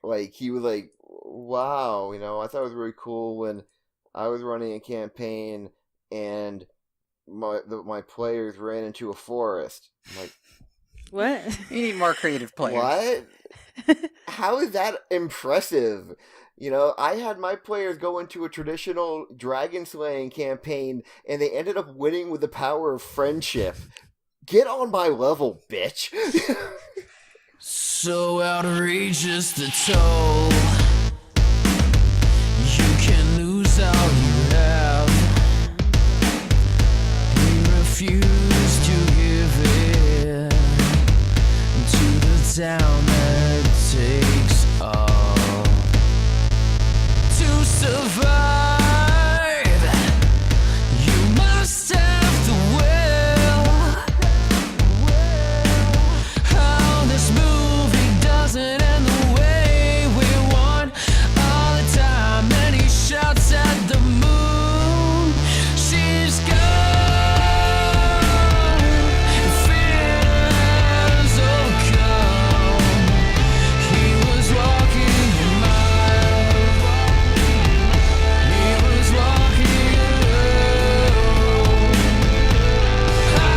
like he was like, wow, I thought it was really cool when I was running a campaign and my players ran into a forest. I'm like, What? You need more creative players. what? How is that impressive? I had my players go into a traditional dragon slaying campaign and they ended up winning with the power of friendship. Get on my level, bitch. So outrageous the toll. You can lose all you have. We refuse to give it to the town that takes all to survive. You must have the will. How this movie doesn't end the way we want all the time. And he shouts at the moon. She's gone. Fears will come. He was walking a mile. He was walking alone. All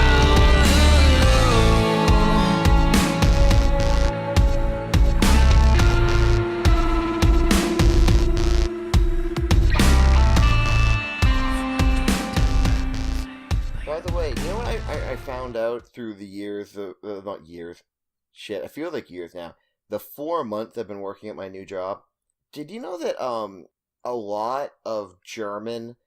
By the way, you know what I found out through the years, not years, shit, I feel like years now, the 4 months I've been working at my new job. Did you know that a lot of German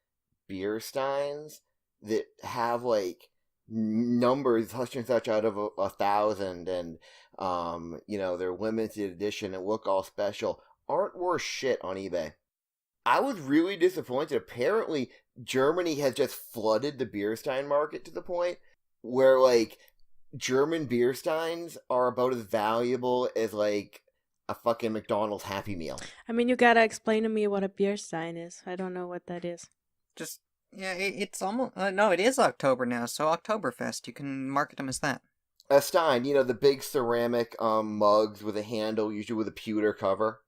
beer steins that have like numbers such and such out of 1,000 and they're limited edition and look all special aren't worth shit on eBay. I was really disappointed. Apparently, Germany has just flooded the beer stein market to the point where, like, German beer steins are about as valuable as, like, a fucking McDonald's Happy Meal. I mean, you gotta explain to me what a beer stein is. I don't know what that is. It's almost... no, it is October now, so Oktoberfest. You can market them as that. A stein, the big ceramic mugs with a handle, usually with a pewter cover.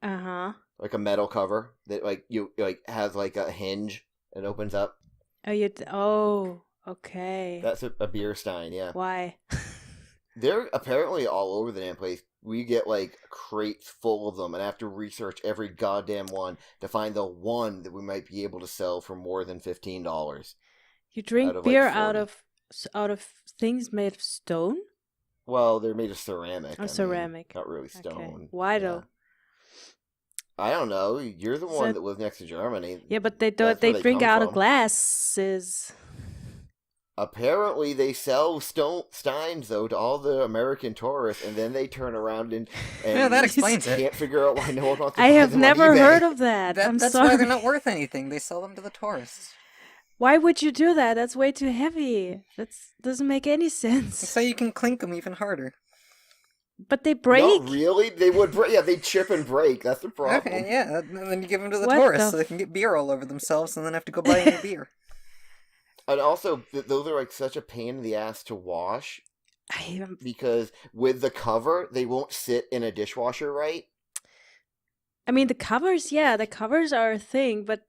Uh-huh. Like a metal cover that, like, has, like, a hinge and opens up. Oh, okay. That's a beer stein, yeah. Why? They're apparently all over the damn place. We get, like, crates full of them, and I have to research every goddamn one to find the one that we might be able to sell for more than $15. You drink out of, beer like, out of things made of stone? Well, they're made of ceramic. Oh, ceramic. Not really stone. Okay. Why though? I don't know. You're the one that lives next to Germany. Yeah, but they drink out of glasses. Apparently, they sell steins, though, to all the American tourists, and then they turn around and Yeah, that explains it. Can't figure out why no one wants to I buy have them never on eBay. heard of that. That's sorry. why they're not worth anything. They sell them to the tourists. Why would you do that? That's way too heavy. That doesn't make any sense. So you can clink them even harder. But they break? Not really. They would break. Yeah, they chip and break. That's the problem. Okay, yeah. And then you give them to the What tourists the so they can get beer all over themselves and then have to go buy new beer. And also, those are like such a pain in the ass to wash because with the cover, they won't sit in a dishwasher right. I mean, the covers are a thing, but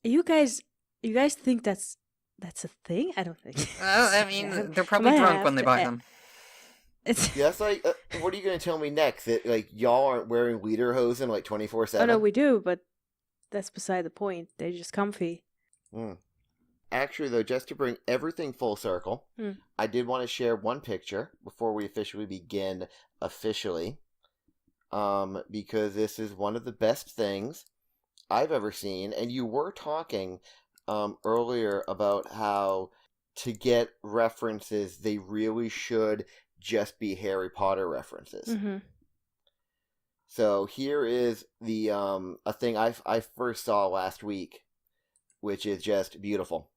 you guys think that's a thing? I don't think. I mean, they're probably drunk when they buy them. That's like, what are you going to tell me next? That, like, y'all aren't wearing lederhosen, like, 24/7? Oh, no, we do, but that's beside the point. They're just comfy. Actually, though, just to bring everything full circle, I did want to share one picture before we officially begin officially, because this is one of the best things I've ever seen, and you were talking earlier about how to get references, they really should just be Harry Potter references. Mm-hmm. So here is the a thing I first saw last week, which is just beautiful.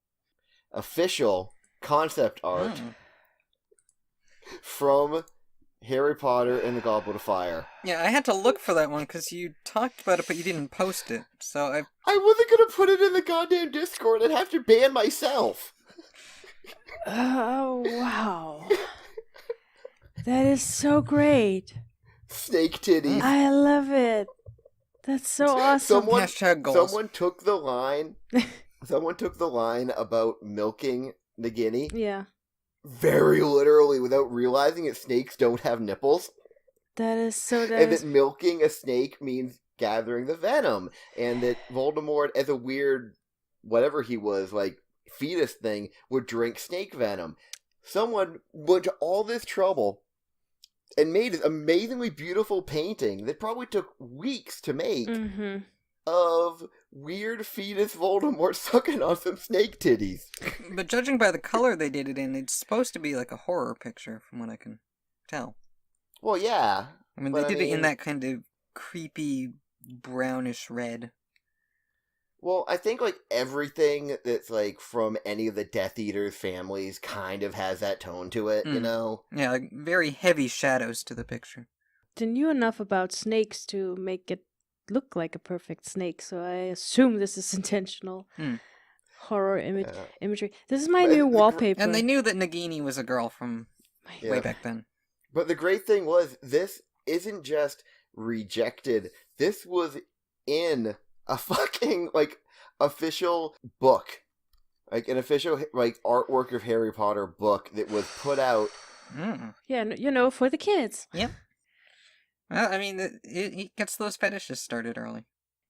Official concept art from Harry Potter and the Goblet of Fire. Yeah, I had to look for that one because you talked about it, but you didn't post it. So I wasn't gonna put it in the goddamn Discord. I'd have to ban myself. Oh wow, that is so great. snake titties. I love it. That's so awesome. Hashtag goals. Someone took the line. Someone took the line about milking Nagini Yeah. very literally without realizing that snakes don't have nipples. That is so And nice. that milking a snake means gathering the venom. And that Voldemort, as a weird, whatever he was, like, fetus thing, would drink snake venom. Someone went to all this trouble and made this amazingly beautiful painting that probably took weeks to make Mm-hmm. of weird fetus Voldemort sucking on some snake titties. But judging by the color they did it in, it's supposed to be like a horror picture, from what I can tell. Well, yeah. I mean, But they did it in mean- that kind of creepy brownish red. Well, I think, like, everything that's, like, from any of the Death Eaters families kind of has that tone to it, you Mm. know? Yeah, like very heavy shadows to the picture. They knew enough about snakes to make it look like a perfect snake, so I assume this is intentional. Hmm. Horror Yeah. imagery. This is my But new the gr- wallpaper. And they knew that Nagini was a girl from Yeah. way back then. But the great thing was, this isn't just rejected. This was in a fucking, like, official book. Like, an official, like, artwork of Harry Potter book that was put out. Mm. Yeah, you know, for the kids. Well, I mean, it gets those fetishes started early.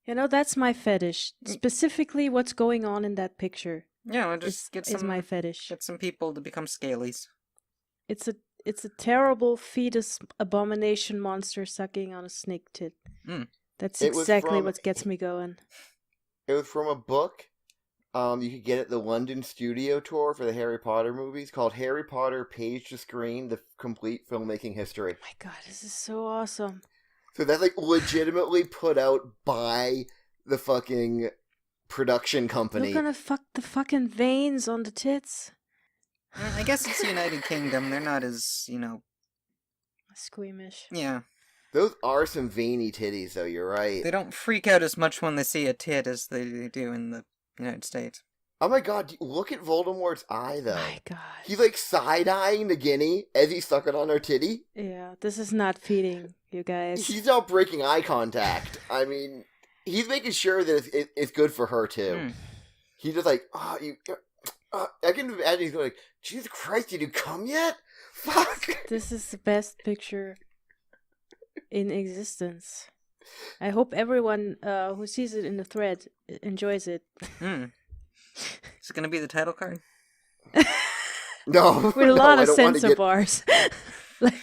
You know, that's my fetish. Specifically, what's going on in that picture Yeah, we'll just is my fetish. get some people to become scalies. It's a terrible fetus abomination monster sucking on a snake tit. Mm. That's It was exactly from- what gets me going. It was from a book you could get at the London studio tour for the Harry Potter movies called Harry Potter Page to Screen, The Complete Filmmaking History. My God, this is so awesome. So that's, like, legitimately put out by the fucking production company. You're gonna fuck the fucking veins on the tits. I guess it's the United Kingdom. They're not as, Squeamish. yeah. Those are some veiny titties, though, you're right. They don't freak out as much when they see a tit as they do in the United States. Oh my god, look at Voldemort's eye, though. My God. He's, like, side-eyeing Nagini as he's sucking on her titty. Yeah, this is not feeding, you guys. He's not breaking eye contact. I mean, he's making sure that it's good for her, too. Hmm. He's just like, I can imagine he's going like, Jesus Christ, did you come yet? Fuck! This is the best picture in existence. I hope everyone who sees it in the thread enjoys it. Mm. Is it going to be the title card? No, With a no, lot I of don't wanna censor get- bars.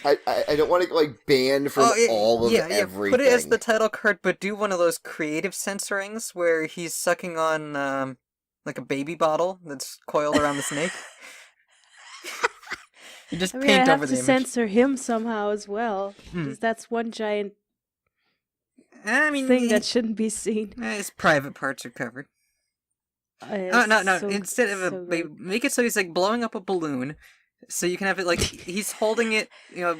I don't want to get, like, banned from all of everything. Put it as the title card, but do one of those creative censorings where he's sucking on, like a baby bottle that's coiled around the snake. You just I mean, paint I have over to the image. censor him somehow as well. Hmm. Because that's one giant I mean, thing that shouldn't be seen. his private parts are covered. Oh, It's no. so- Instead of so great. make it so he's like blowing up a balloon, so you can have it like he's holding it,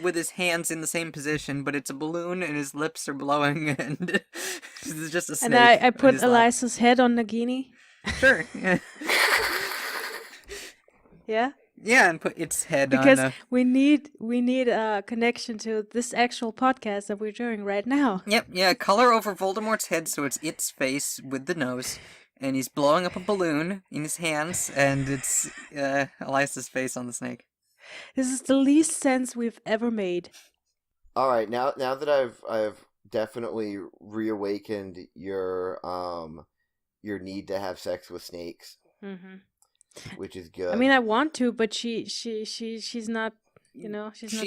with his hands in the same position, but it's a balloon and his lips are blowing, and it's just a snake. And I on put his lap. Eliza's head on Nagini. Sure, yeah, Yeah? yeah, and put its head Because on. we need a connection to this actual podcast that we're doing right now. Yep, yeah. Color over Voldemort's head so it's its face with the nose, and he's blowing up a balloon in his hands, and it's Eliza's face on the snake. This is the least sense we've ever made. Alright, now that I've definitely reawakened your need to have sex with snakes, Hmm which is good. I mean, I want to, but she's not, she's not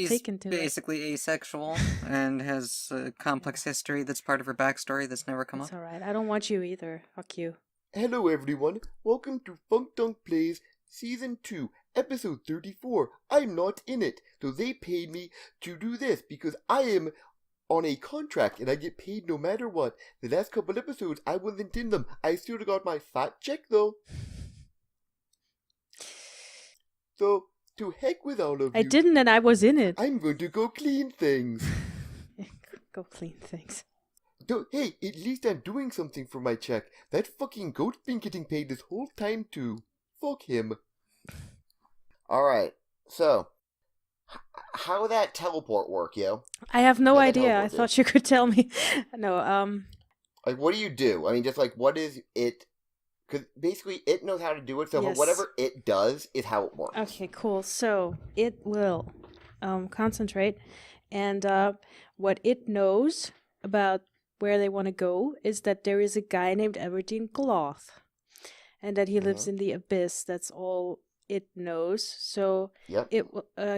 taken to it. basically asexual and has a complex history that's part of her backstory that's never come It's up. alright. I don't want you either. Fuck you. Hello everyone, welcome to Funk Dunk Plays Season 2, Episode 34. I'm not in it, so they paid me to do this because I am on a contract and I get paid no matter what. The last couple episodes I wasn't in them. I still got my fat check though. So, to heck with all of you. I didn't, and I was in it. I'm going to go clean things. Go clean things. Hey, at least I'm doing something for my check. That fucking goat's been getting paid this whole time too. Fuck him. Alright, so, How would that teleport work, yo? I have no How that idea. I teleport do? thought you could tell me. No, Like, what do you do? I mean, just like, what is it? Because basically, it knows how to do it, so Yes. whatever it does is how it works. okay, cool. So it will concentrate, and what it knows about where they want to go is that there is a guy named Everdeen Gloth, and that he lives in the abyss. That's all it knows. So Yep.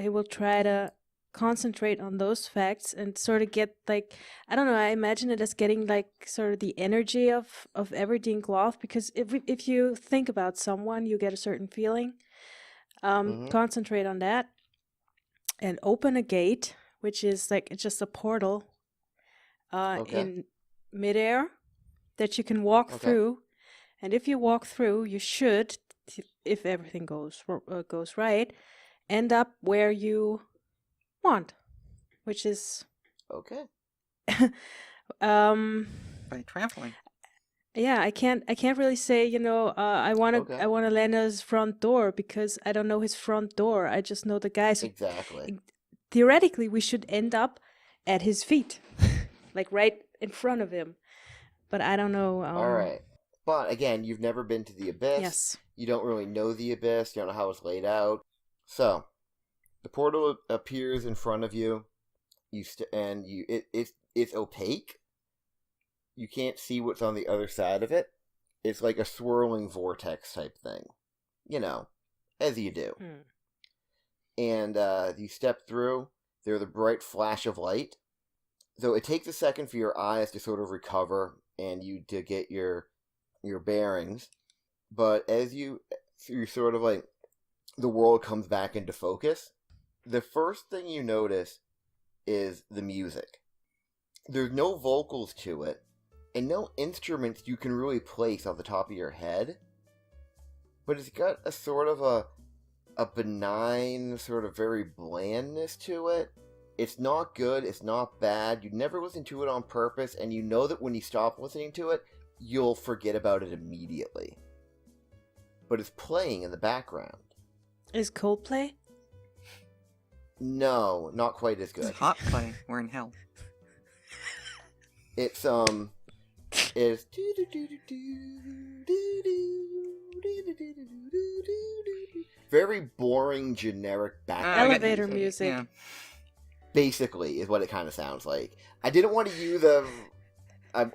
he will try to concentrate on those facts and sort of get like, I don't know, I imagine it as getting like sort of the energy of Everdeen Gloth, because if you think about someone, you get a certain feeling. Concentrate on that and open a gate, which is like it's just a portal in midair that you can walk through. And if you walk through, you should, if everything goes right, end up where you want, which is Okay. By traveling. yeah, I can't really say, I want to land at his front door because I don't know his front door. I just know the guy. So Exactly. theoretically, we should end up at his feet, like right in front of him. But I don't know. All right. But again, you've never been to the abyss. Yes. You don't really know the abyss. You don't know how it's laid out. So, the portal appears in front of you. It's opaque. You can't see what's on the other side of it. It's like a swirling vortex type thing. As you do. And you step through. There's a bright flash of light. So it takes a second for your eyes to sort of recover and you to get your bearings. But as you sort of like, the world comes back into focus, the first thing you notice is the music. There's no vocals to it, and no instruments you can really place off the top of your head, but it's got a sort of a benign, sort of very blandness to it. It's not good, it's not bad, you never listen to it on purpose, and you know that when you stop listening to it, you'll forget about it immediately. But it's playing in the background. Is Coldplay? No, not quite as good. It's hot play. We're in hell. It's very boring, generic background. Elevator music. Yeah. Basically, is what it kind of sounds like. I didn't want to use a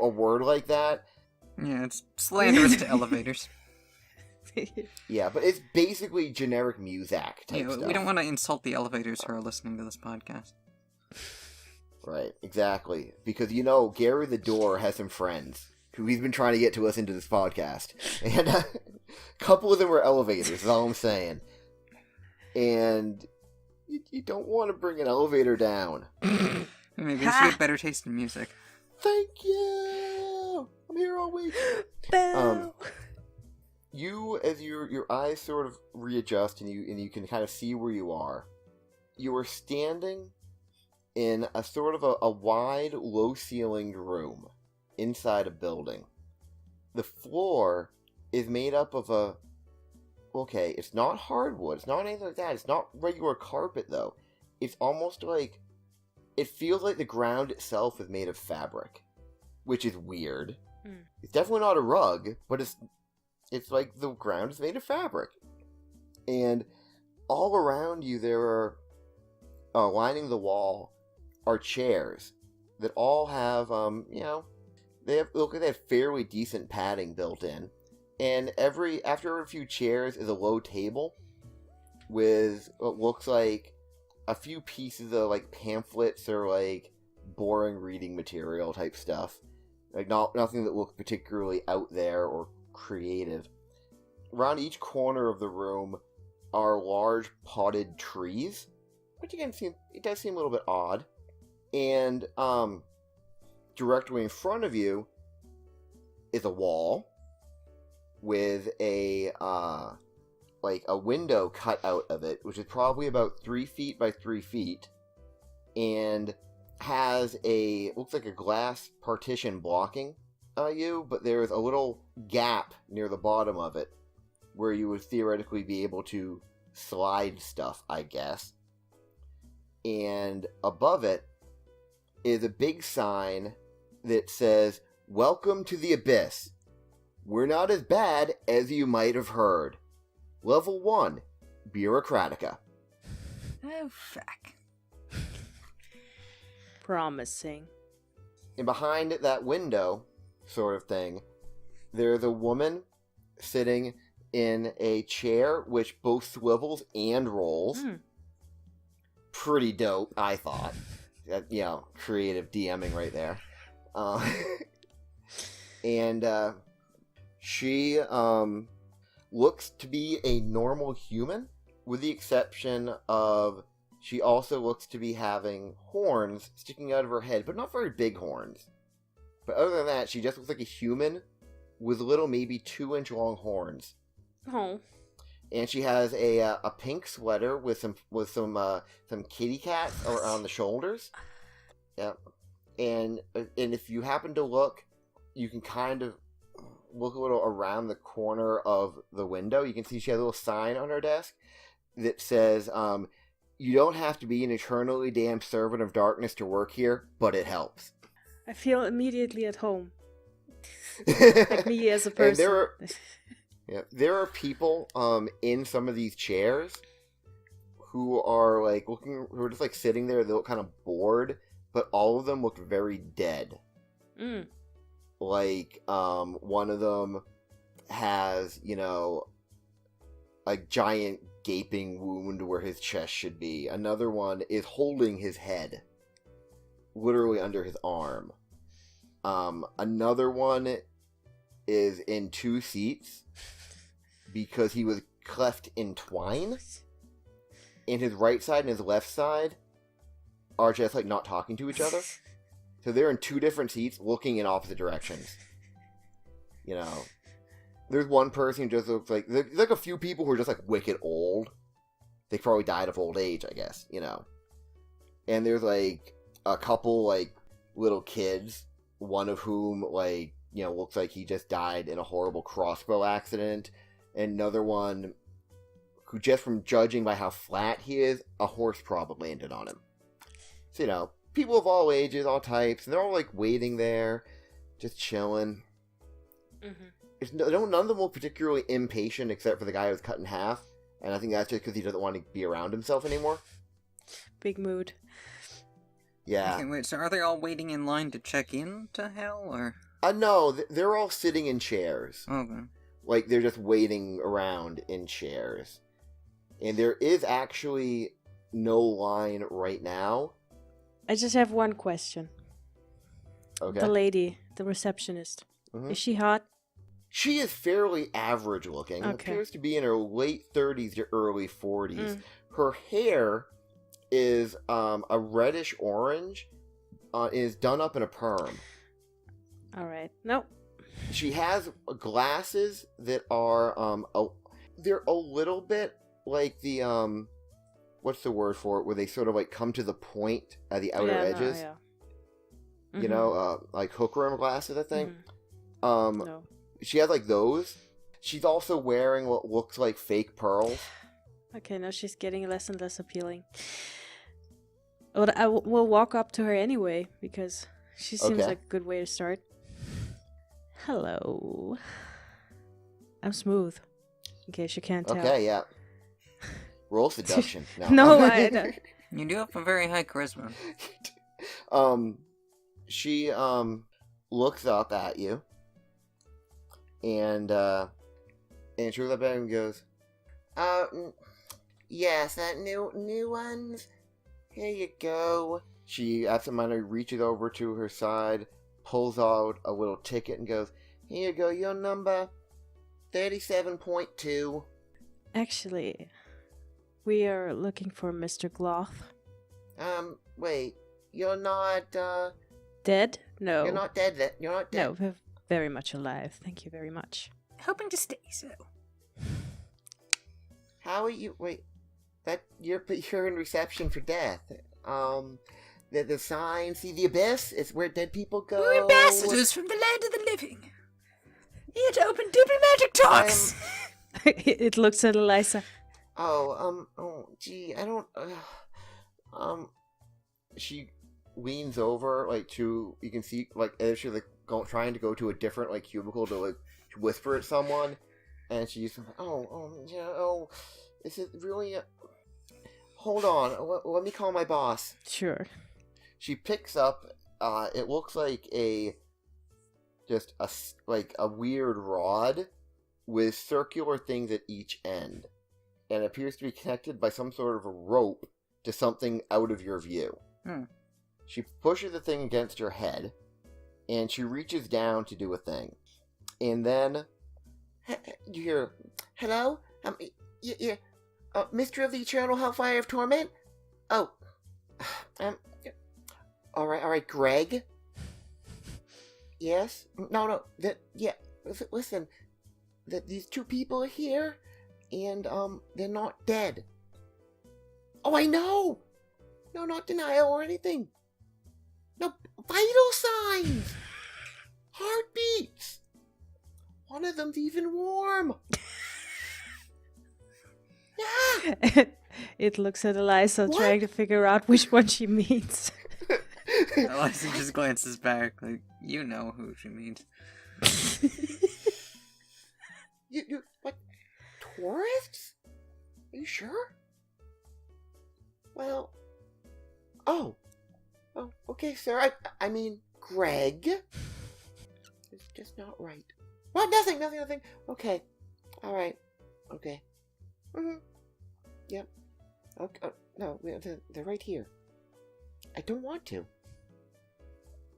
word like that. Yeah, it's slanderous to elevators. Yeah, but it's basically generic music type Yeah, stuff. we don't want to insult the elevators who are listening to this podcast. Right, exactly. Because, Gary the Door has some friends who he's been trying to get to listen to this podcast. And a couple of them were elevators, is all I'm saying. And you don't want to bring an elevator down. Maybe you should get better taste in music. Thank you! I'm here all week. Boo! As your eyes sort of readjust and you can kind of see where you are standing in a sort of a wide, low-ceilinged room inside a building. The floor is made up of it's not hardwood, it's not anything like that, it's not regular carpet though. It's almost like, it feels like the ground itself is made of fabric, which is weird. It's definitely not a rug, but it's like the ground is made of fabric. And all around you there are, lining the wall, are chairs that all have, they have fairly decent padding built in. And after a few chairs is a low table with what looks like a few pieces of like pamphlets or like boring reading material type stuff. Like nothing that looks particularly out there or creative. Around each corner of the room are large potted trees, which again does seem a little bit odd. And directly in front of you is a wall with a window cut out of it, which is probably about 3 feet by 3 feet, and has looks like a glass partition blocking you, but there's a little gap near the bottom of it where you would theoretically be able to slide stuff, I guess. and above it is a big sign that says, "Welcome to the Abyss. We're not as bad as you might have heard. Level 1, Bureaucratica." Oh, fuck. Promising. And behind that window, sort of thing, there's a woman sitting in a chair which both swivels and rolls. Pretty dope, I thought. Creative DMing right there. And she looks to be a normal human, with the exception of she also looks to be having horns sticking out of her head, but not very big horns. But other than that, she just looks like a human with little, maybe 2-inch long horns. Oh. And she has a pink sweater with some kitty cats around the shoulders. Yep. And if you happen to look, you can kind of look a little around the corner of the window. You can see she has a little sign on her desk that says, "You don't have to be an eternally damned servant of darkness to work here, but it helps." I feel immediately at home. Like me as a person. And there are people in some of these chairs who are like who are just like sitting there. They look kind of bored, but all of them look very dead. Like one of them has a giant gaping wound where his chest should be. Another one is holding his head literally under his arm. Another one is in 2 seats because he was cleft in twine. And his right side and his left side are just like not talking to each other. So they're in 2 different seats looking in opposite directions. There's one person who just looks like... There's like a few people who are just like wicked old. They probably died of old age, I guess, And there's like a couple like little kids, one of whom looks like he just died in a horrible crossbow accident. And another one who, just from judging by how flat he is, a horse probably landed on him. So, people of all ages, all types, and they're all, waiting there, just chilling. None of them look particularly impatient, except for the guy who was cut in half, and I think that's just because he doesn't want to be around himself anymore. Big mood. Yeah. Okay, wait, so are they all waiting in line to check in to hell, or...? No, they're all sitting in chairs. Okay. They're just waiting around in chairs. And there is actually no line right now. I just have one question. Okay. The lady, the receptionist, is she hot? She is fairly average looking. Okay. Appears to be in her late 30s to early 40s. Her hair is a reddish orange. Is done up in a perm. All right. Nope. She has glasses that are they're a little bit like the what's the word for it, where they sort of come to the point at the outer edges. Like hook rim glasses, I think. No. She has those. She's also wearing what looks like fake pearls. Okay, now she's getting less and less appealing. But I will walk up to her anyway, because she seems like a good way to start. Hello. I'm smooth, in case you can't tell. Okay, yeah. Roll seduction. No, I don't. You do have a very high charisma. She looks up at you, and she looks up at him and goes, yes, that new ones. Here you go. She absentmindedly reaches over to her side, pulls out a little ticket, and goes, here you go, your number 37.2. Actually, we are looking for Mr. Gloth. Wait, you're not, Dead? No. You're not dead. You're not dead. No, we're very much alive. Thank you very much. Hoping to stay so. How are you? Wait, you're in reception for Daeth. The sign, see the abyss? It's where dead people go. We're ambassadors from the land of the living. Here to open diplomatic talks. It looks at Elisa. Oh, gee, I don't. She leans over, like, to, you can see, like, as she's, like, trying to go to a different, like, cubicle to, like, whisper at someone, and she's like, is it really hold on, let me call my boss. Sure. She picks up, it looks like a weird rod with circular things at each end, and it appears to be connected by some sort of a rope to something out of your view. She pushes the thing against her head, and she reaches down to do a thing. And then, you hear, hello? Mister of the Eternal Hellfire of Torment? Oh, alright, Greg? Yes? No, listen, these two people are here, and, they're not dead. Oh, I know! No, not denial or anything. No, vital signs! Heartbeats! One of them's even warm! Yeah! It looks at Elisa, What? trying to figure out which one she means. Elisa just glances back, like, you know who she means. You, what, tourists? Are you sure? Well, oh, okay, sir, I mean, Greg? It's just not right. What, nothing, okay, alright, okay. Yep, okay, no, they're right here. I don't want to.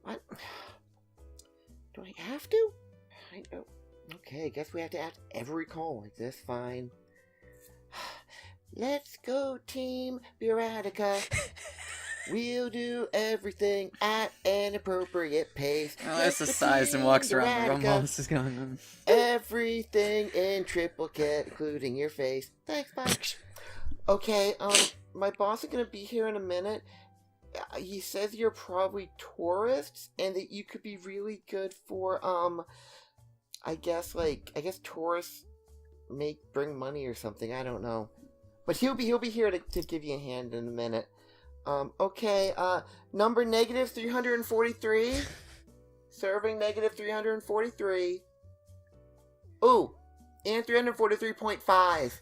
What? Do I have to? I know. Okay, I guess we have to ask every call like this, fine. Let's go, Team Buratica. We'll do everything at an appropriate pace. Elisa sighs and walks around the room while this is going on. Everything in triplicate, including your face. Thanks, bye. Okay, my boss is gonna be here in a minute. He says you're probably tourists, and that you could be really good for, I guess tourists bring money or something, I don't know. But he'll be here to give you a hand in a minute. Okay, number negative 343. Serving negative 343. Ooh, and 343.5.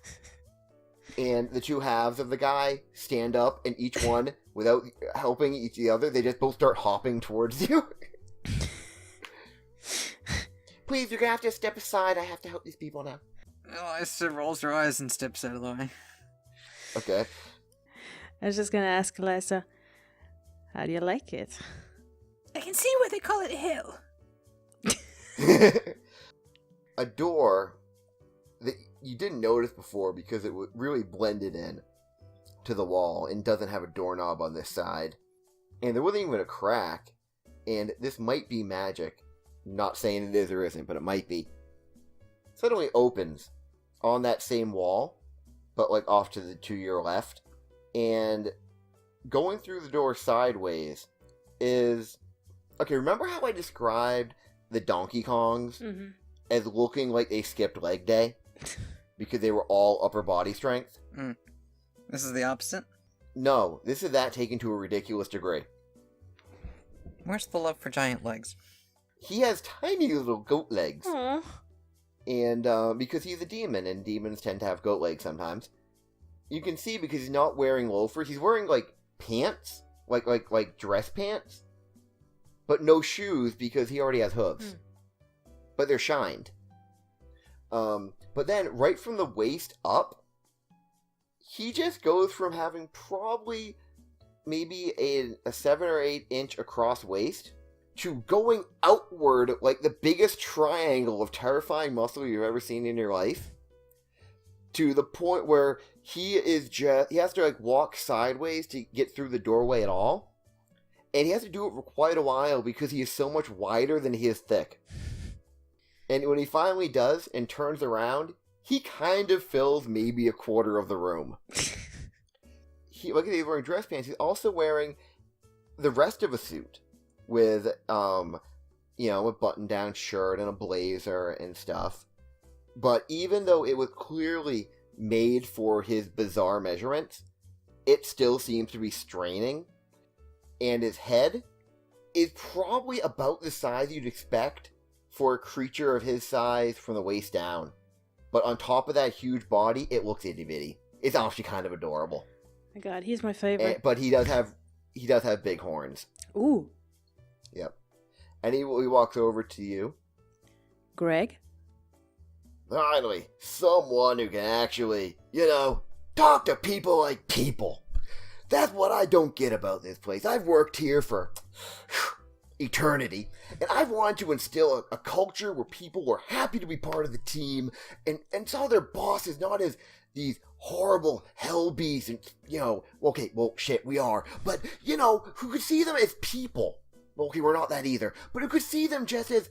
And the two halves of the guy stand up, and each one, without helping each the other, they just both start hopping towards you. Please, you're gonna have to step aside. I have to help these people now. Elisa rolls her eyes and steps out of the way. Okay. I was just gonna ask Elisa, how do you like it? I can see why they call it hell. A door that you didn't notice before because it really blended in to the wall and doesn't have a doorknob on this side. And there wasn't even a crack. And this might be magic. Not saying it is or isn't, but it might be. Suddenly opens on that same wall, but like off to your left. And going through the door sideways is... Okay, remember how I described the Donkey Kongs as looking like they skipped leg day? Because they were all upper body strength? This is the opposite? No, this is that taken to a ridiculous degree. Where's the love for giant legs? He has tiny little goat legs. Aww. And because he's a demon, and demons tend to have goat legs sometimes. You can see because he's not wearing loafers, he's wearing like pants, like dress pants, but no shoes because he already has hooves. But they're shined. But then right from the waist up, he just goes from having probably maybe a 7 or 8 inch across waist to going outward like the biggest triangle of terrifying muscle you've ever seen in your life, to the point where he has to like walk sideways to get through the doorway at all, and he has to do it for quite a while because he is so much wider than he is thick. And when he finally does and turns around, he kind of fills maybe a quarter of the room. Look at, he's wearing dress pants. He's also wearing the rest of a suit with, a button-down shirt and a blazer and stuff. But even though it was clearly made for his bizarre measurements, it still seems to be straining, and his head is probably about the size you'd expect for a creature of his size from the waist down. But on top of that huge body, it looks itty-bitty. It's actually kind of adorable. My God, he's my favorite. But he does have big horns. Ooh, Yep. And he walks over to you. Greg? Finally, someone who can actually, talk to people like people. That's what I don't get about this place. I've worked here for eternity, and I've wanted to instill a culture where people were happy to be part of the team and saw their bosses not as these horrible hell beasts and, okay, well, shit, we are, but, who could see them as people. Well, okay, we're not that either, but who could see them just as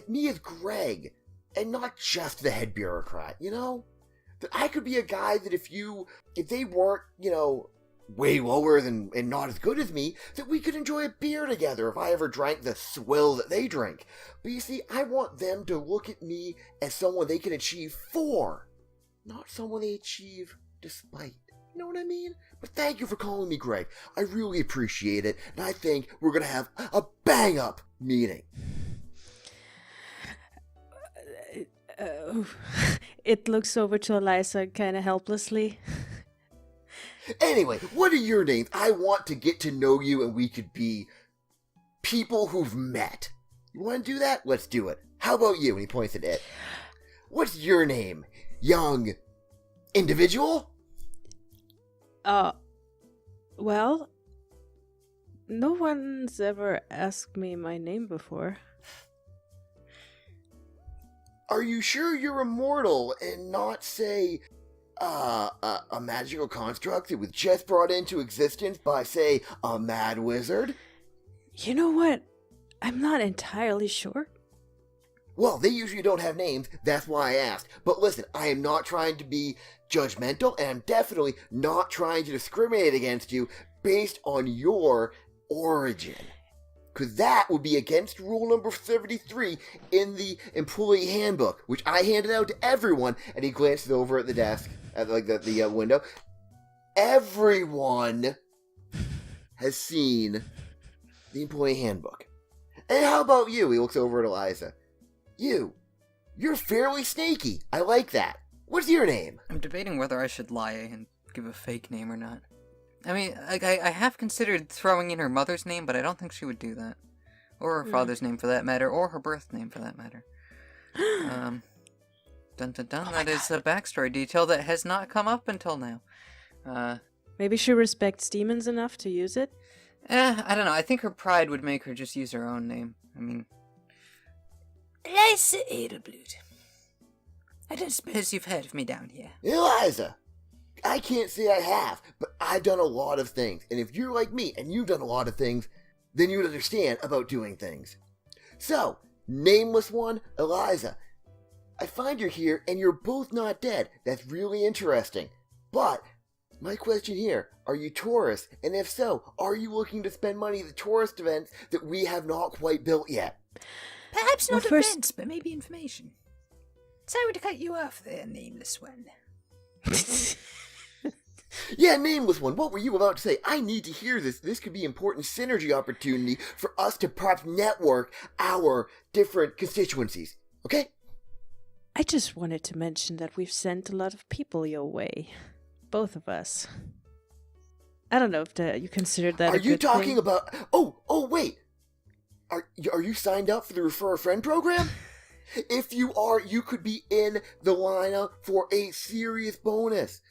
me as Greg, and not just the head bureaucrat, That I could be a guy that if they weren't, way lower than and not as good as me, that we could enjoy a beer together if I ever drank the swill that they drink. But you see, I want them to look at me as someone they can achieve for, not someone they achieve despite. You know what I mean? But thank you for calling me Greg. I really appreciate it, and I think we're gonna have a bang-up meeting. It looks over to Eliza kind of helplessly. Anyway, what are your names? I want to get to know you and we could be people who've met. You want to do that? Let's do it. How about you? And he points at it. What's your name, young individual? Well, no one's ever asked me my name before. Are you sure you're immortal and not, say, a magical construct that was just brought into existence by, say, a mad wizard? You know what? I'm not entirely sure. Well, they usually don't have names, that's why I asked. But listen, I am not trying to be judgmental, and I'm definitely not trying to discriminate against you based on your origin. Because that would be against rule number 73 in the employee handbook, which I handed out to everyone, and he glances over at the desk, at the window. Everyone has seen the employee handbook. And how about you? He looks over at Eliza. You're fairly snaky. I like that. What's your name? I'm debating whether I should lie and give a fake name or not. I mean, I have considered throwing in her mother's name, but I don't think she would do that. Or her father's name, for that matter, or her birth name, for that matter. Dun dun dun, Oh that is a backstory detail that has not come up until now. Maybe she respects demons enough to use it? I don't know, I think her pride would make her just use her own name. I mean... Elisa Edelblut. I don't suppose you've heard of me down here. Eliza! I can't say I have, but I've done a lot of things. And if you're like me and you've done a lot of things, then you'd understand about doing things. So, nameless one, Eliza. I find you're here and you're both not dead. That's really interesting. But, my question here, are you tourists? And if so, are you looking to spend money at the tourist events that we have not quite built yet? Perhaps not Well, first- events, but maybe information. Sorry to cut you off there, nameless one. Yeah, nameless one, what were you about to say? I need to hear this. This could be important synergy opportunity for us to perhaps network our different constituencies. Okay? I just wanted to mention that we've sent a lot of people your way. Both of us. I don't know if you consider that Are a you good talking thing. about... Oh, wait. Are you signed up for the Refer a Friend program? If you are, you could be in the lineup for a serious bonus.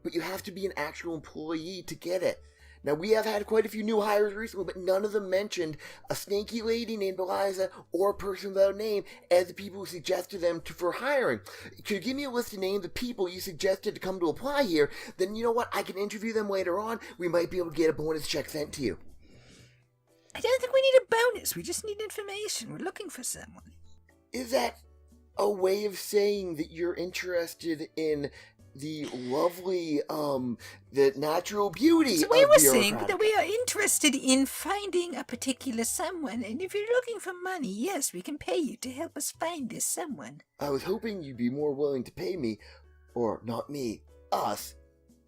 But you have to be an actual employee to get it. Now, we have had quite a few new hires recently, but none of them mentioned a snaky lady named Eliza or a person without a name as the people who suggested them for hiring. Could you give me a list of names of people you suggested to come to apply here? Then, you know what? I can interview them later on. We might be able to get a bonus check sent to you. I don't think we need a bonus, we just need information. We're looking for someone. Is that a way of saying that you're interested in the lovely, the natural beauty So we of were saying bureaucratic- that we are interested in finding a particular someone, and if you're looking for money, yes, we can pay you to help us find this someone. I was hoping you'd be more willing to pay me, or not me, us,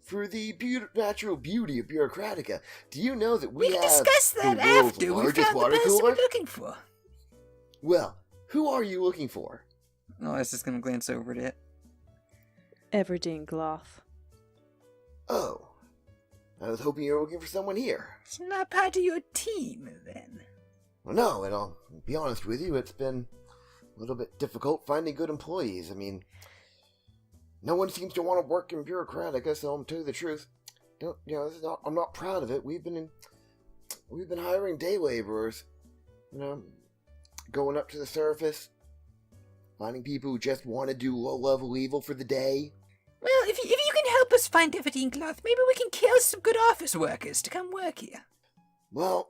for the natural beauty of Bureaucratica. Do you know that We we can have discuss that the world's after we largest found the water person cooler? we're looking for. Well, who are you looking for? Oh, I was just gonna glance over at it. Everything cloth. Oh, I was hoping you were looking for someone here. It's not part of your team, then. Well, no, and I'll be honest with you, it's been a little bit difficult finding good employees. I mean, no one seems to want to work in Bureaucratica, so I'm tell you the truth. I'm not proud of it. We've been hiring day laborers, going up to the surface, finding people who just want to do low-level evil for the day. Well, if you can help us find Everything Cloth, maybe we can kill some good office workers to come work here. Well,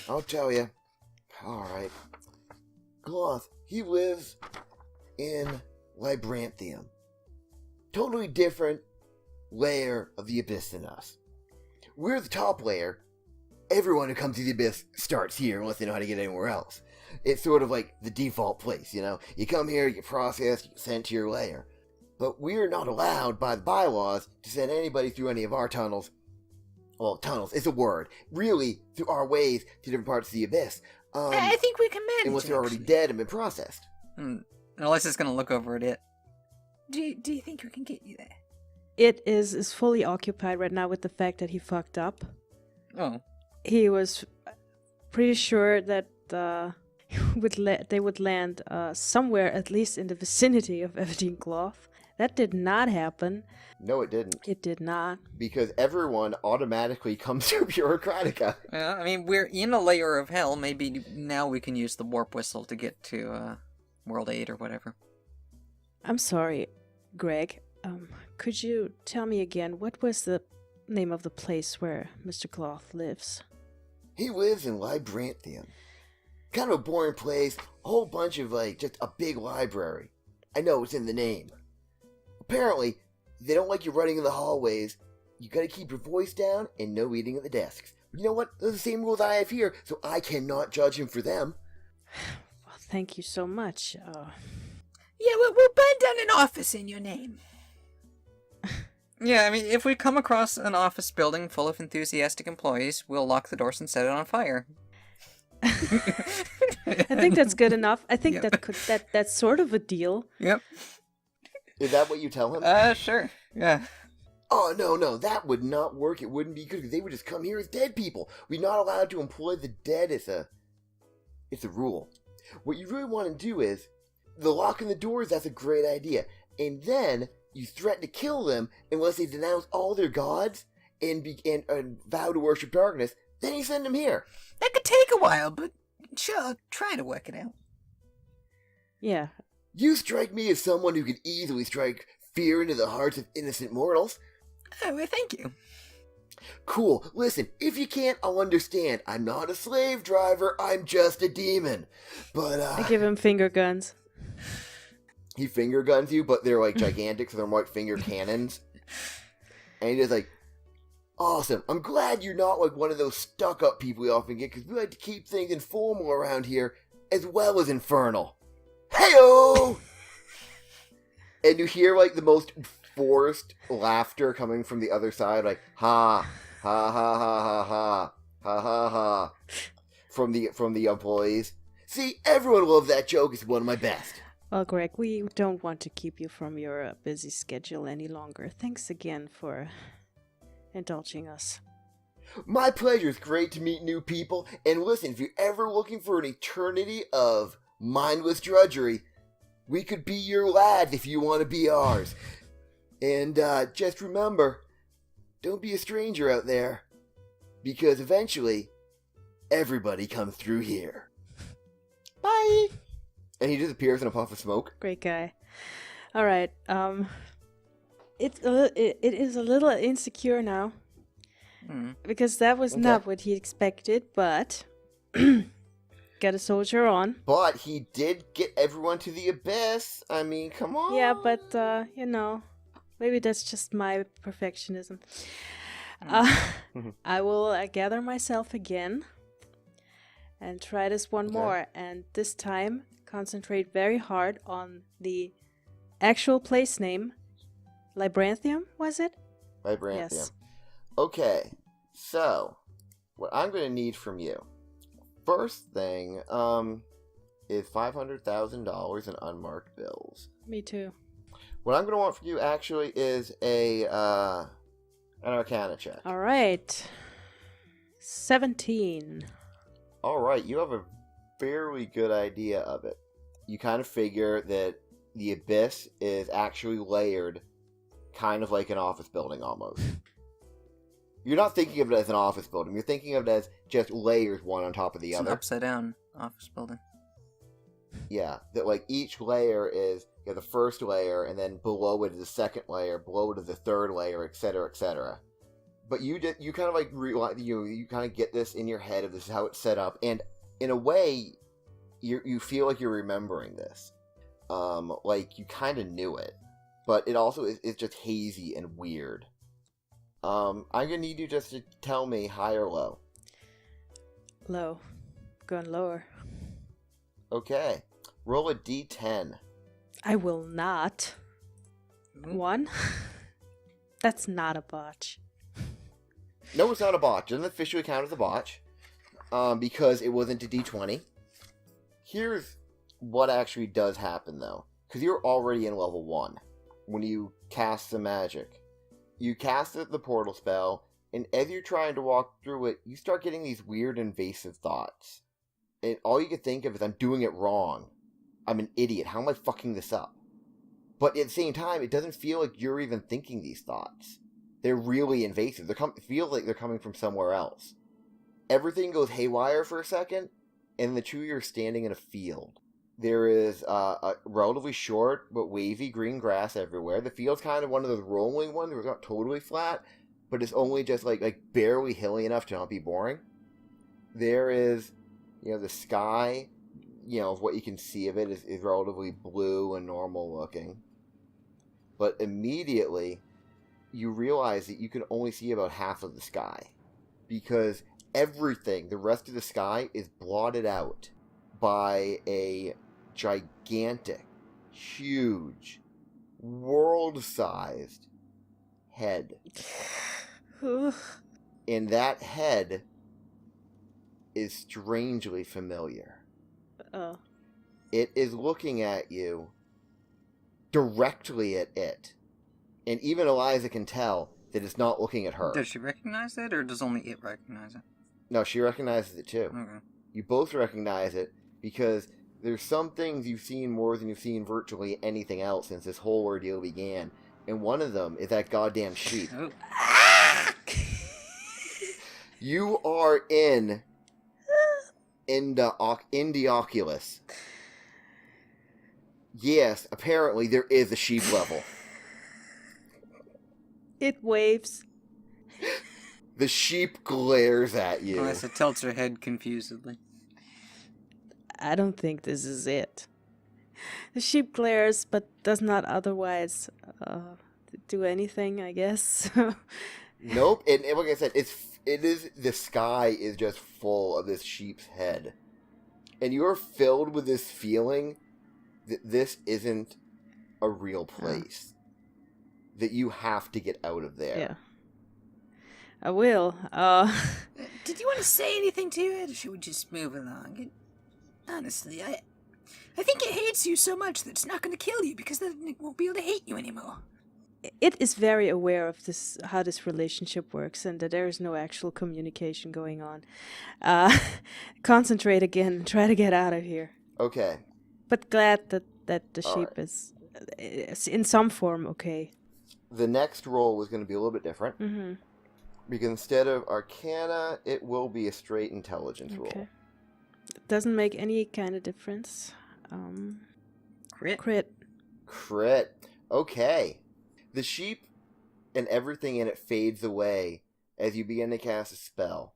I'll tell you. All right. Gloth, he lives in Libranthium. Totally different layer of the Abyss than us. We're the top layer. Everyone who comes to the Abyss starts here unless they know how to get anywhere else. It's sort of like the default place, You come here, you get processed, you get sent to your layer. But we're not allowed by the bylaws to send anybody through any of our tunnels. Well, tunnels is a word. Really, through our ways to different parts of the Abyss. I think we can manage. Unless they're already actually. dead and been processed. Alyssa's gonna look over at it. Do you think we can get you there? It is fully occupied right now with the fact that he fucked up. Oh. He was pretty sure that they would land somewhere, at least in the vicinity of Everything Cloth. That did not happen. No, it didn't. It did not. Because everyone automatically comes through Bureaucratica. Yeah, I mean, we're in a layer of hell. Maybe now we can use the warp whistle to get to World 8 or whatever. I'm sorry, Greg. Could you tell me again, what was the name of the place where Mr. Cloth lives? He lives in Libranthium. Kind of a boring place. A whole bunch of, just a big library. I know, it's in the name. Apparently, they don't like you running in the hallways. You gotta keep your voice down and no eating at the desks. You know what? Those are the same rules I have here, so I cannot judge him for them. Well, thank you so much. Yeah, we'll burn down an office in your name. Yeah, I mean, if we come across an office building full of enthusiastic employees, we'll lock the doors and set it on fire. I think that's good enough. I think that's sort of a deal. Yep. Is that what you tell him? Sure. Yeah. Oh, no, that would not work. It wouldn't be good because they would just come here as dead people. We're not allowed to employ the dead. It's a rule. What you really want to do is, the locking the doors, that's a great idea. And then you threaten to kill them unless they denounce all their gods and vow to worship darkness. Then you send them here. That could take a while, but sure, I'll try to work it out. Yeah. You strike me as someone who could easily strike fear into the hearts of innocent mortals. Oh, well, thank you. Cool. Listen, if you can't, I'll understand. I'm not a slave driver. I'm just a demon. But, I give him finger guns. He finger guns you, but they're, gigantic, so they're more like finger cannons. And he's just awesome. I'm glad you're not like one of those stuck-up people we often get, because we like to keep things informal around here, as well as infernal. Heyo! And you hear, the most forced laughter coming from the other side, ha, ha, ha, ha, ha, ha, ha, ha, ha, from the employees. See, everyone loves that joke. It's one of my best. Well, Greg, we don't want to keep you from your busy schedule any longer. Thanks again for indulging us. My pleasure. It's great to meet new people. And listen, if you're ever looking for an eternity of mindless drudgery, we could be your lads if you want to be ours. And just remember, don't be a stranger out there, because eventually, everybody comes through here. Bye! And he disappears in a puff of smoke. Great guy. All right. It is a little insecure now, because that was not what he expected, but got a soldier on. But he did get everyone to the Abyss. I mean, come on. Yeah, but, maybe that's just my perfectionism. I will gather myself again and try this one more. And this time, concentrate very hard on the actual place name. Libranthium, was it? Vibranthium. Yes. Okay, so what I'm going to need from you, first thing, is $500,000 in unmarked bills. Me too. What I'm going to want from you actually is an Arcana check. All right. 17. All right, you have a fairly good idea of it. You kind of figure that the Abyss is actually layered, kind of like an office building almost. You're not thinking of it as an office building. You're thinking of it as just layers one on top of the It's an other. upside down office building. Yeah, that like each layer is the first layer, and then below it is the second layer, below it is the third layer, etc., etc. But you kind of like you kind of get this in your head of this is how it's set up, and in a way, you feel like you're remembering this, like you kind of knew it, but it also is just hazy and weird. I'm gonna need you just to tell me high or low. Low. Going lower. Okay, roll a d10. I will not. 1? That's not a botch. No, it's not a botch. It doesn't officially count as a botch, because it wasn't a d20. Here's what actually does happen, though. Because you're already in level 1 when you cast the magic. You cast the portal spell, and as you're trying to walk through it, you start getting these weird invasive thoughts. And all you can think of is, I'm doing it wrong. I'm an idiot. How am I fucking this up? But at the same time, it doesn't feel like you're even thinking these thoughts. They're really invasive. It feels like they're coming from somewhere else. Everything goes haywire for a second, and the two of you are standing in a field. There is a relatively short but wavy green grass everywhere. The field's kind of one of those rolling ones where it's not totally flat, but it's only just like barely hilly enough to not be boring. There is, the sky, what you can see of it is relatively blue and normal looking. But immediately, you realize that you can only see about half of the sky. Because everything, the rest of the sky, is blotted out by a gigantic, huge, world-sized head. And that head is strangely familiar. Oh. It is looking at you, directly at it. And even Eliza can tell that it's not looking at her. Does she recognize it, or does only it recognize it? No, she recognizes it too. Okay. You both recognize it because there's some things you've seen more than you've seen virtually anything else since this whole ordeal began. And one of them is that goddamn sheep. Oh. You are in Indi-oculus. Yes, apparently there is a sheep level. It waves. The sheep glares at you. Unless it tilts her head confusedly. I don't think this is it. The sheep glares, but does not otherwise do anything, I guess. Nope. And like I said, the sky is just full of this sheep's head. And you're filled with this feeling that this isn't a real place. That you have to get out of there. Yeah. I will. Did you want to say anything to it, or should we just move along? Honestly, I think it hates you so much that it's not going to kill you, because then it won't be able to hate you anymore. It is very aware of this, how this relationship works, and that there is no actual communication going on. Concentrate again and try to get out of here. Okay. But glad that the All sheep right. is in some form okay. The next roll was going to be a little bit different. Mm-hmm. Because instead of Arcana, it will be a straight intelligence roll. Okay. It doesn't make any kind of difference. Crit? Crit. Okay. The sheep and everything in it fades away as you begin to cast a spell.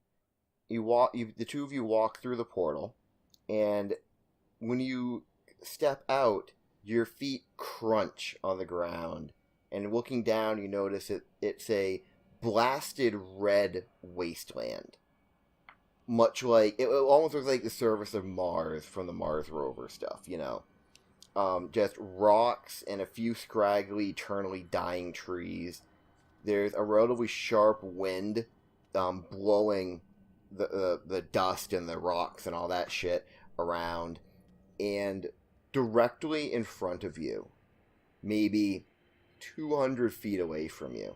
The two of you walk through the portal, and when you step out, your feet crunch on the ground. And looking down, you notice it's a blasted red wasteland. Much like, it almost looks like the surface of Mars from the Mars rover stuff, just rocks and a few scraggly, eternally dying trees. there's a relatively sharp wind blowing the dust and the rocks and all that shit around, and directly in front of you, maybe 200 feet away from you,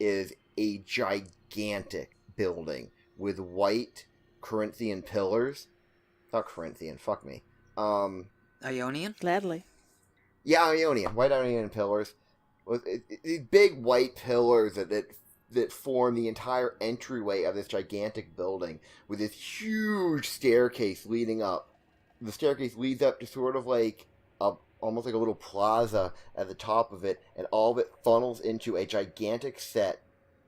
is a gigantic building with white Corinthian pillars. Not Corinthian, fuck me. Ionian? Gladly. Yeah, Ionian. White Ionian pillars. These big white pillars that form the entire entryway of this gigantic building, with this huge staircase leading up. The staircase leads up to sort of like almost like a little plaza at the top of it, and all of it funnels into a gigantic set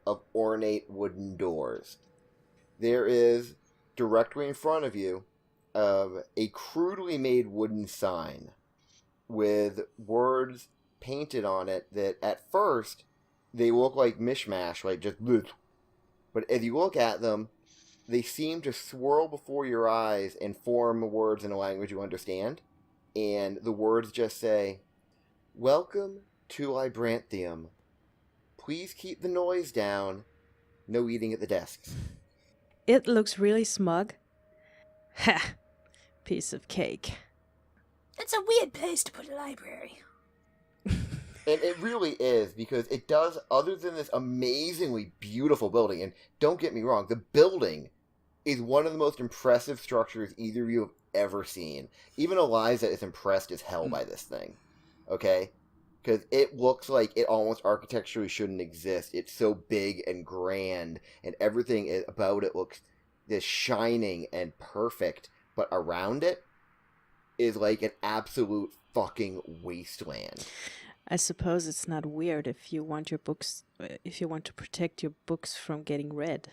of ornate wooden doors. There is, directly in front of you, a crudely made wooden sign with words painted on it that at first they look like mishmash, like just bleh. But as you look at them, they seem to swirl before your eyes and form words in a language you understand. And the words just say, "Welcome to Libranthium. Please keep the noise down. No eating at the desks." It looks really smug. Ha! Piece of cake. That's a weird place to put a library. And it really is, because it does, other than this amazingly beautiful building, and don't get me wrong, the building is one of the most impressive structures either of you have ever seen. Even Eliza is impressed as hell by this thing. Okay? Because it looks like it almost architecturally shouldn't exist. It's so big and grand, and everything about it looks this shining and perfect, but around it is like an absolute fucking wasteland. I suppose it's not weird if you want your books, if you want to protect your books from getting read.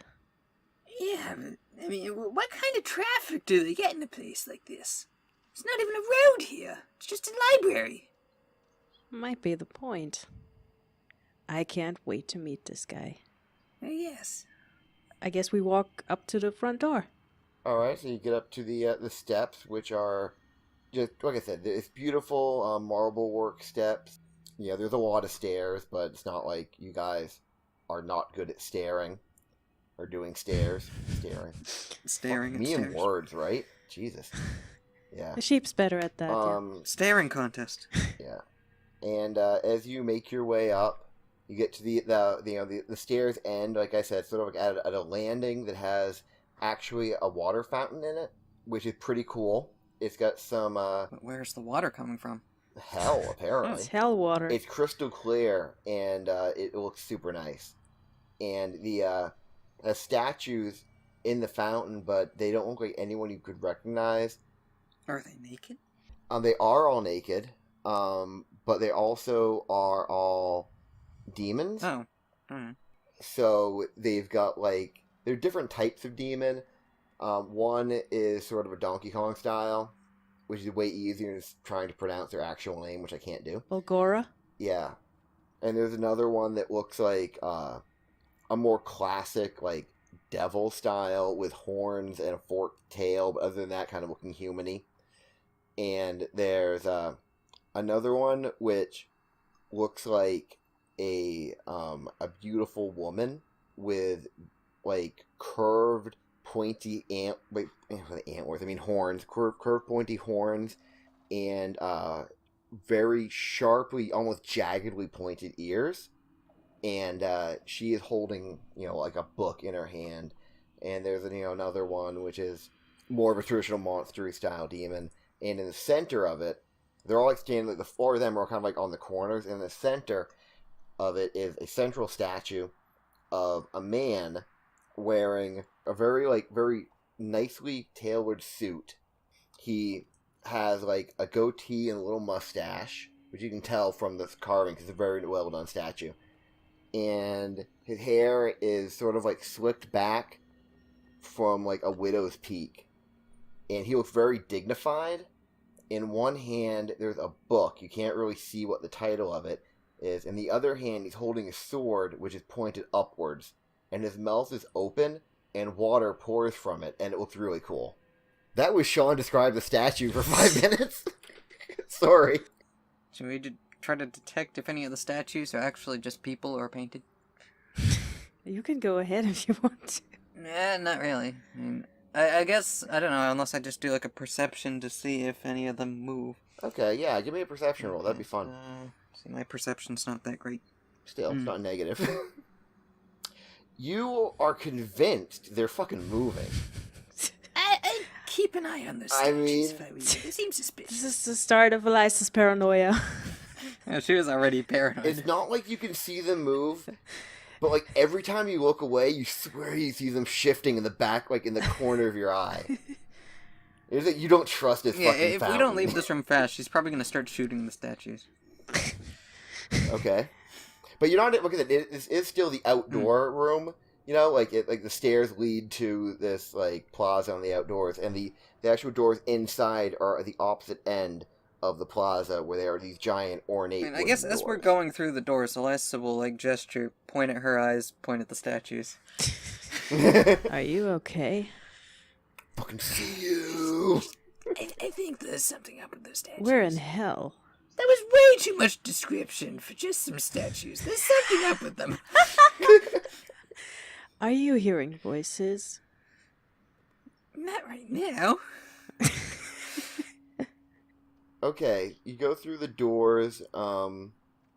Yeah, but, I mean, what kind of traffic do they get in a place like this? It's not even a road here. It's just a library. Might be the point. I can't wait to meet this guy. Yes. I guess we walk up to the front door. Alright, so you get up to the steps, which are just, like I said, it's beautiful marble work steps. Yeah, there's a lot of stairs, but it's not like you guys are not good at staring or doing stairs. Staring at Me stairs. and words, right? Jesus. Yeah. The sheep's better at that. Yeah. Staring contest. Yeah. And as you make your way up, you get to the stairs end, like I said, sort of like at a landing that has actually a water fountain in it, which is pretty cool. It's got some But where's the water coming from? hell, apparently. It's hell water. It's crystal clear, and it looks super nice. And the statues in the fountain, but they don't look like anyone you could recognize. Are they naked? They are all naked, but they also are all demons. Oh. Alright. So they've got they're different types of demon. One is sort of a Donkey Kong style, which is way easier than just trying to pronounce their actual name, which I can't do. Bulgora? Yeah. And there's another one that looks like a more classic, devil style with horns and a forked tail, but other than that, kind of looking human-y. And there's another one which looks like a beautiful woman with curved pointy horns, curved pointy horns, and very sharply, almost jaggedly pointed ears. And she is holding a book in her hand. And there's another one which is more of a traditional monster style demon, and in the center of it, they're all standing, the four of them are kind of on the corners. In the center of it is a central statue of a man wearing a very nicely tailored suit. He has a goatee and a little mustache, which you can tell from this carving because it's a very well done statue. And his hair is sort of slicked back from a widow's peak, and he looks very dignified. In one hand, there's a book. You can't really see what the title of it is. In the other hand, he's holding a sword, which is pointed upwards. And his mouth is open, and water pours from it, and it looks really cool. That was Sean describe the statue for 5 minutes. Sorry. Should we try to detect if any of the statues are actually just people or painted? You can go ahead if you want to. Not really. I mean, I guess, I don't know, unless I just do like a perception to see if any of them move. Okay, yeah, give me a perception roll. That'd be fun. See, my perception's not that great. Still, it's not negative. You are convinced they're fucking moving. I keep an eye on those I statues mean- if I were you. They seem suspicious. This is the start of Eliza's paranoia. Yeah, she was already paranoid. It's not like you can see them move, but like every time you look away, you swear you see them shifting in the back, like in the corner of your eye. It's like you don't trust this Yeah, fucking if we fountain. don't leave this room fast, she's probably gonna start shooting the statues. Okay. But you're not looking at it. This is still the outdoor room. You know, like the stairs lead to this like plaza on the outdoors, and the actual doors inside are at the opposite end of the plaza, where there are these giant ornate. I guess wooden as we're doors. going through the doors, Elisa will like gesture, point at her eyes, point at the statues. Are you okay? Fucking see you. I think there's something up with those statues. We're in hell. That was way too much description for just some statues. There's something up with them. Are you hearing voices? Not right now. Okay, you go through the doors.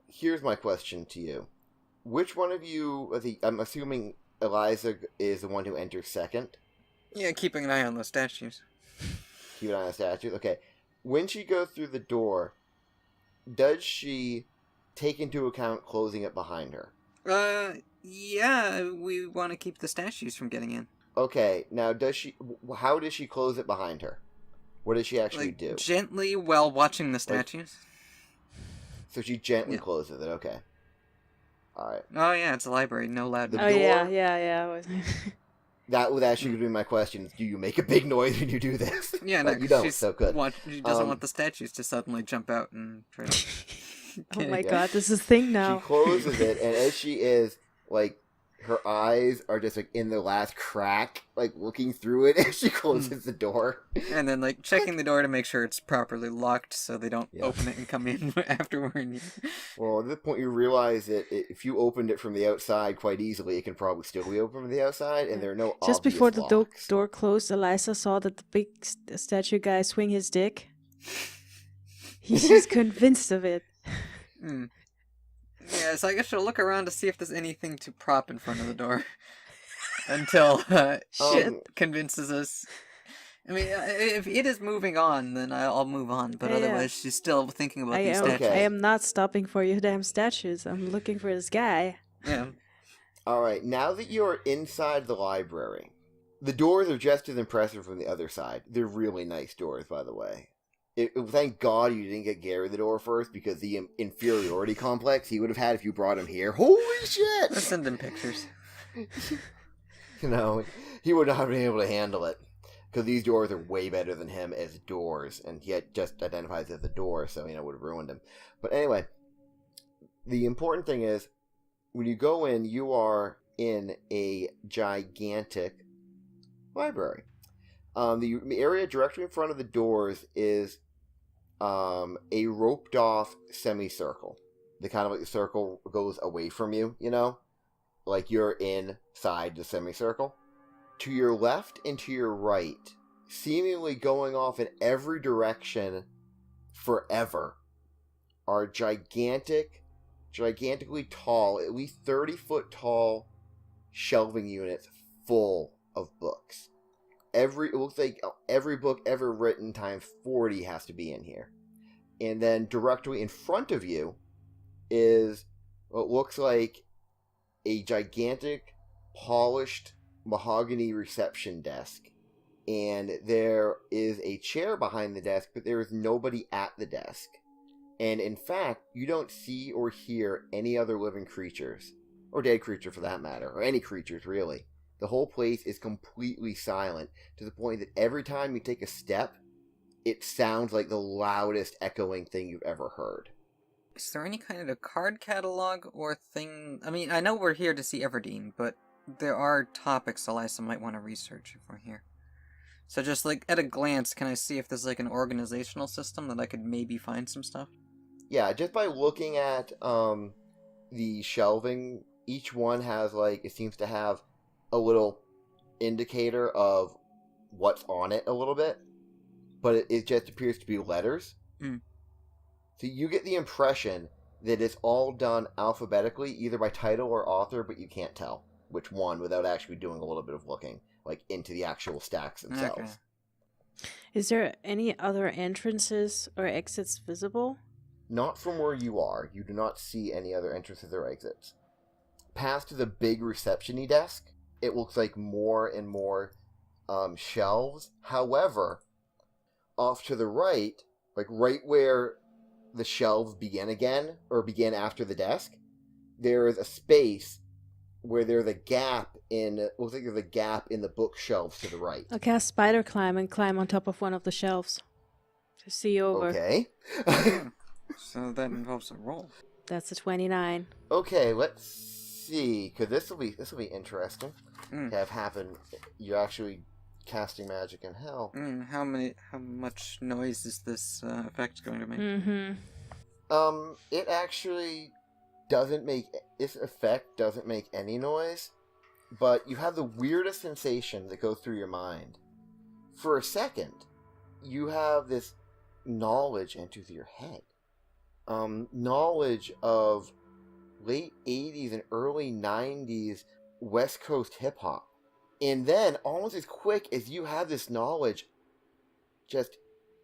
Here's my question to you: which one of you? I'm assuming Eliza is the one who enters second. Yeah, keeping an eye on those statues. Keep an eye on the statues. Okay, when she goes through the door, does she take into account closing it behind her? Yeah, we want to keep the statues from getting in. Okay, now how does she close it behind her? What does she actually Like, do? gently while watching the statues. So she gently Yeah. closes it, okay. Alright. Oh yeah, it's a library, no loud The Oh noise. yeah, door? yeah. That would actually be my question. Do you make a big noise when you do this? Yeah, no, But you don't, she's so good. She doesn't Um, want the statues to suddenly jump out and try to... Oh my Yeah. god, this is a thing She now. closes it, and as she is, like, her eyes are just, like, in the last crack, like, looking through it as she closes the door. And then, like, checking the door to make sure it's properly locked so they don't Yeah. open it and come in after we're in here. Well, at this point, you realize that if you opened it from the outside quite easily, it can probably still be opened from the outside, and there are no Just obvious before the locks. door closed, Eliza saw that the big statue guy swing his dick. He's just convinced of it. Mm. Yeah, so I guess she'll look around to see if there's anything to prop in front of the door. Until Shit. Um, convinces us. I mean, if it is moving on, then I'll move on. But Yeah, yeah. otherwise, she's still thinking about these am, statues. Okay. I am not stopping for you damn statues. I'm looking for this guy. Yeah. Alright, now that you're inside the library, the doors are just as impressive from the other side. They're really nice doors, by the way. Thank God you didn't get Gary the door first, because the inferiority complex he would have had if you brought him here. Holy shit! Let's send him pictures. You know, he would not have been able to handle it. Because these doors are way better than him as doors, and he had just identifies as a door, so, would have ruined him. But anyway, the important thing is, when you go in, you are in a gigantic library. The area directly in front of the doors is a roped off semicircle. The kind of like the circle goes away from you, like you're inside the semicircle. To your left and to your right, seemingly going off in every direction forever, are gigantically tall, at least 30-foot tall shelving units full of books. It looks like every book ever written times 40 has to be in here. And then directly in front of you is what looks like a gigantic polished mahogany reception desk. And there is a chair behind the desk, but there is nobody at the desk. And in fact, you don't see or hear any other living creatures, or dead creature for that matter, or any creatures really. The whole place is completely silent, to the point that every time you take a step, it sounds like the loudest echoing thing you've ever heard. Is there any kind of card catalog or thing? I mean, I know we're here to see Everdeen, but there are topics Elisa might want to research if we're here. So just like at a glance, can I see if there's like an organizational system that I could maybe find some stuff? Yeah, just by looking at the shelving each one has, like, it seems to have a little indicator of what's on it a little bit, but it just appears to be letters. Mm. So you get the impression that it's all done alphabetically, either by title or author, but you can't tell which one without actually doing a little bit of looking, like, into the actual stacks themselves. Okay. Is there any other entrances or exits visible? Not from where you are. You do not see any other entrances or exits. Past the big reception-y desk, it looks like more and more shelves. However, off to the right, like right where the shelves begin again, or begin after the desk, there is a space where there's a gap in, looks like there's a gap in the bookshelves to the right. I'll cast spider climb and climb on top of one of the shelves to see over. Okay. So that involves a roll. That's a 29. Okay, let's see, because this will be interesting Mm. to have happen. You're actually casting magic in hell. How much noise is this effect going to make? Mm-hmm. It actually doesn't make, this effect doesn't make any noise, but you have the weirdest sensation that goes through your mind. For a second, you have this knowledge enters your head. Knowledge of late 80s and early 90s West Coast hip-hop. And then, almost as quick as you have this knowledge, just,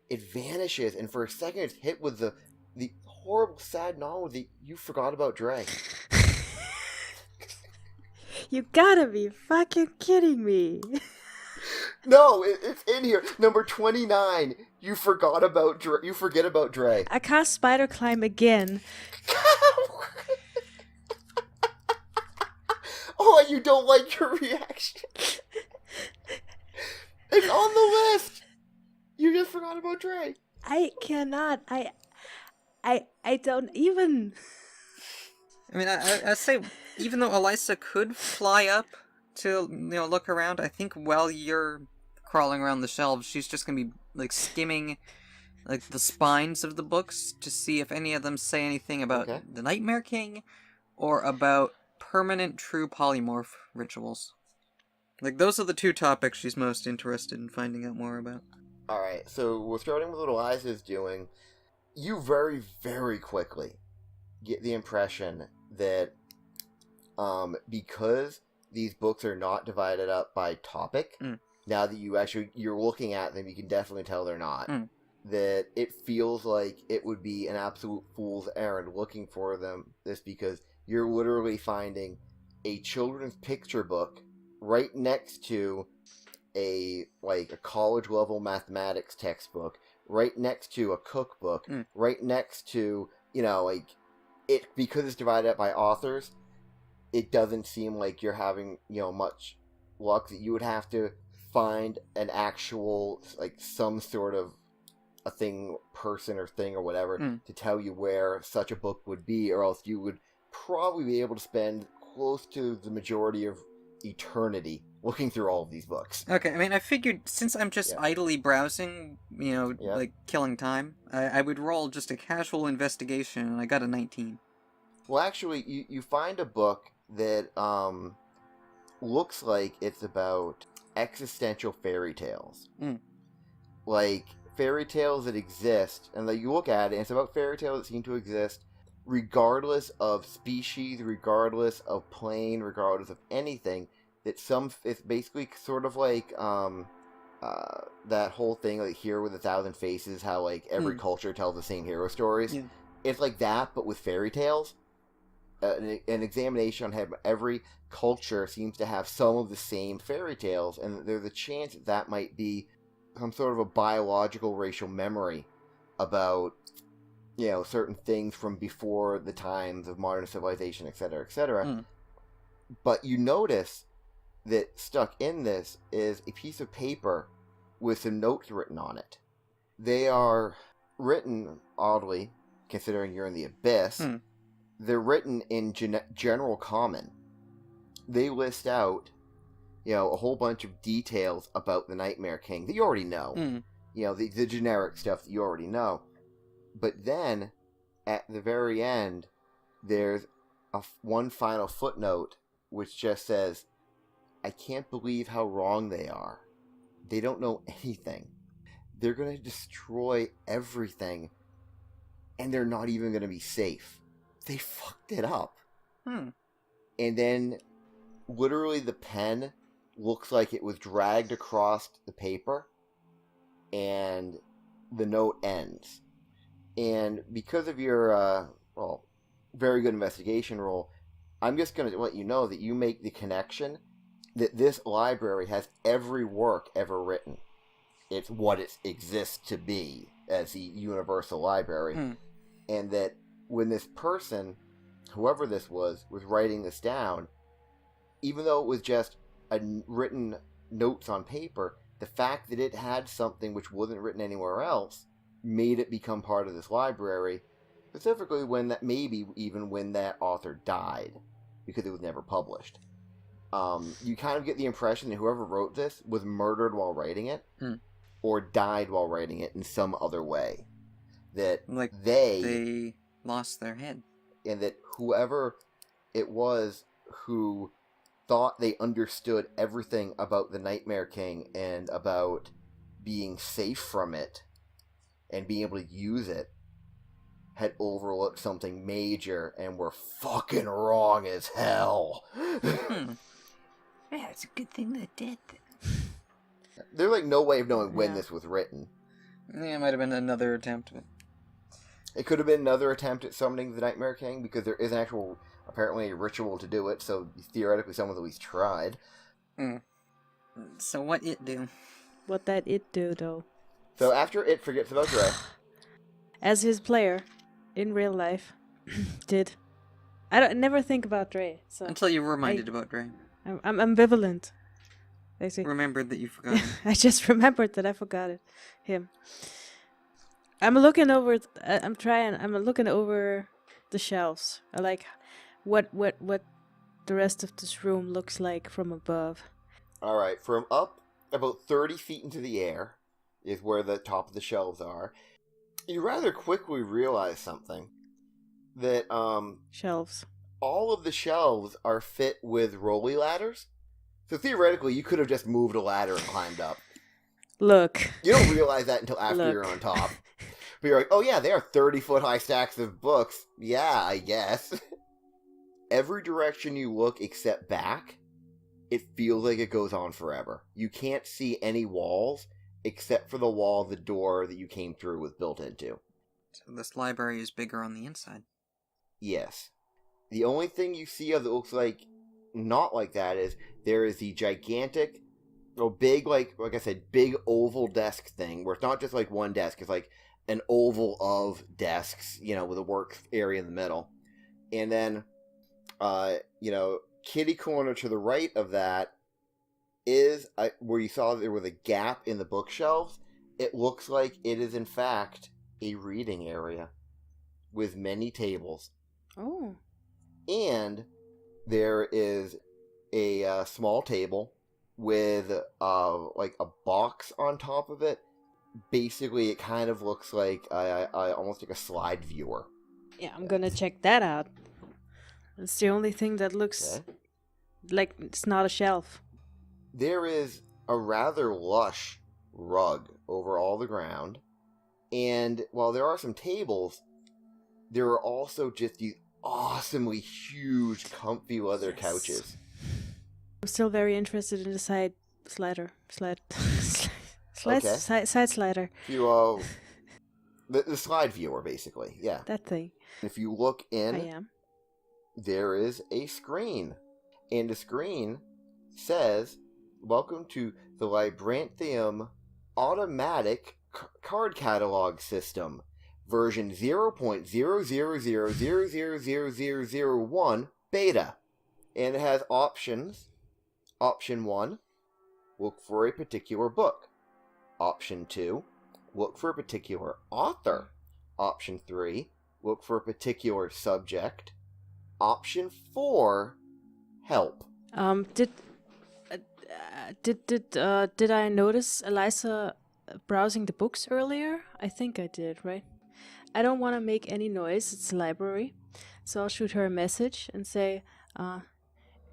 it vanishes, and for a second it's hit with the horrible, sad knowledge that you forgot about Dre. You gotta be fucking kidding me. No, it's in here. Number 29. You forgot about Dre. You forget about Dre. I cast spider climb again. Oh, you don't like your reaction. It's on the list. You just forgot about Dre. I cannot. I don't even. I mean, I say, even though Elisa could fly up to, look around, I think while you're crawling around the shelves, she's just gonna be, like, skimming, like, the spines of the books to see if any of them say anything about the Nightmare King or about permanent true polymorph rituals. Like, those are the two topics she's most interested in finding out more about. Alright, so we're starting with what Eliza's doing. You very, very quickly get the impression that because these books are not divided up by topic, now that you're looking at them, you can definitely tell they're not. That it feels like it would be an absolute fool's errand looking for them, because you're literally finding a children's picture book right next to a college level mathematics textbook, right next to a cookbook, right next to, it, because it's divided up by authors, it doesn't seem like you're having, much luck, that you would have to find an actual, some sort of a thing, person or thing or whatever, to tell you where such a book would be, or else you would probably be able to spend close to the majority of eternity looking through all of these books. Okay, I mean, I figured since I'm just idly browsing, like killing time, I would roll just a casual investigation, and I got a 19. Well, actually, you find a book that looks like it's about existential fairy tales. Like, fairy tales that exist, and you look at it, and it's about fairy tales that seem to exist regardless of species, regardless of plane, regardless of anything. It's basically sort of like that whole thing, like Hero with 1,000 Faces, how every culture tells the same hero stories. Yeah. It's like that, but with fairy tales. An examination on how every culture seems to have some of the same fairy tales, and there's a chance that might be some sort of a biological racial memory about, certain things from before the times of modern civilization, etc., etc. But you notice that stuck in this is a piece of paper with some notes written on it. They are written, oddly, considering you're in the Abyss, they're written in general common. They list out, a whole bunch of details about the Nightmare King that you already know. The generic stuff that you already know. But then, at the very end, there's one final footnote, which just says, "I can't believe how wrong they are. They don't know anything. They're going to destroy everything, and they're not even going to be safe. They fucked it up." And then, literally, the pen looks like it was dragged across the paper, and the note ends. And because of your, very good investigation roll, I'm just going to let you know that you make the connection that this library has every work ever written. It's what it exists to be as the universal library. And that when this person, whoever this was writing this down, even though it was just written notes on paper, the fact that it had something which wasn't written anywhere else made it become part of this library, specifically when that, maybe even when that author died, because it was never published. You kind of get the impression that whoever wrote this was murdered while writing it, or died while writing it in some other way. That they lost their head. And that whoever it was who thought they understood everything about the Nightmare King and about being safe from it and being able to use it had overlooked something major and were fucking wrong as hell. Yeah, it's a good thing they're dead then. There's like no way of knowing when this was written. Yeah, it might have been another attempt. It could have been another attempt at summoning the Nightmare King, because there is an actual, apparently, a ritual to do it, so theoretically someone's at least tried. So what it do? What that it do, though? So after it forgets about Dre. As his player, in real life, did. I never think about Dre. So Until you were reminded about Dre. I'm ambivalent. Basically. Remembered that you forgot him. I just remembered that I forgot him. I'm looking over the shelves. I like what the rest of this room looks like from above. All right, from up about 30 feet into the air is where the top of the shelves are. You rather quickly realize something, that Shelves. all of the shelves are fit with rolly ladders. So theoretically, you could have just moved a ladder and climbed up. Look. You don't realize that until after you're on top. But you're like, oh yeah, they are 30-foot high stacks of books. Yeah, I guess. Every direction you look except back, it feels like it goes on forever. You can't see any walls except for the wall the door that you came through was built into. So this library is bigger on the inside. Yes. The only thing you see of that looks like not like that is there is the gigantic, big, like I said, big oval desk thing where it's not just like one desk, it's like an oval of desks, with a work area in the middle. And then, kitty corner to the right of that is where you saw there was a gap in the bookshelves. It looks like it is, in fact, a reading area with many tables. Oh. And there is a small table with like a box on top of it. Basically, it kind of looks like almost like a slide viewer. Yeah, I'm gonna check that out. It's the only thing that looks like it's not a shelf. There is a rather lush rug over all the ground. And while there are some tables, there are also just these awesomely huge, comfy leather couches. I'm still very interested in the side slider. Side slider. The slide viewer, basically, yeah. That thing. If you look in, there is a screen. And the screen says, "Welcome to the Libranthium Automatic Card Catalog System, version 0.000000001 beta." And it has options. Option 1, look for a particular book. Option 2, look for a particular author. Option 3, look for a particular subject. Option 4, help. Did I notice Elisa browsing the books earlier? I think I did, right? I don't want to make any noise. It's a library. So I'll shoot her a message and say,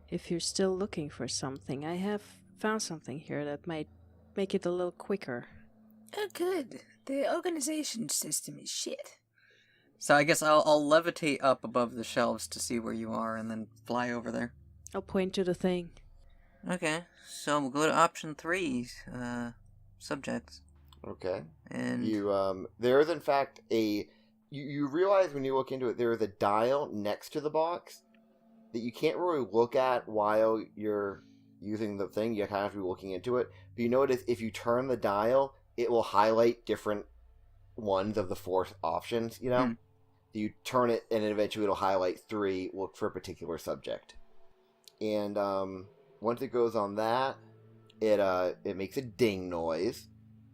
if you're still looking for something, I have found something here that might make it a little quicker. Oh, good. The organization system is shit. So I guess I'll levitate up above the shelves to see where you are and then fly over there. I'll point to the thing. Okay, so we'll go to option 3, subjects. Okay. And There is in fact you realize when you look into it, there is a dial next to the box that you can't really look at while you're using the thing. You kind of have to be looking into it. But you notice if you turn the dial, it will highlight different ones of the 4 options, you know? You turn it, and eventually it'll highlight 3, look for a particular subject. And once it goes on that, it makes a ding noise,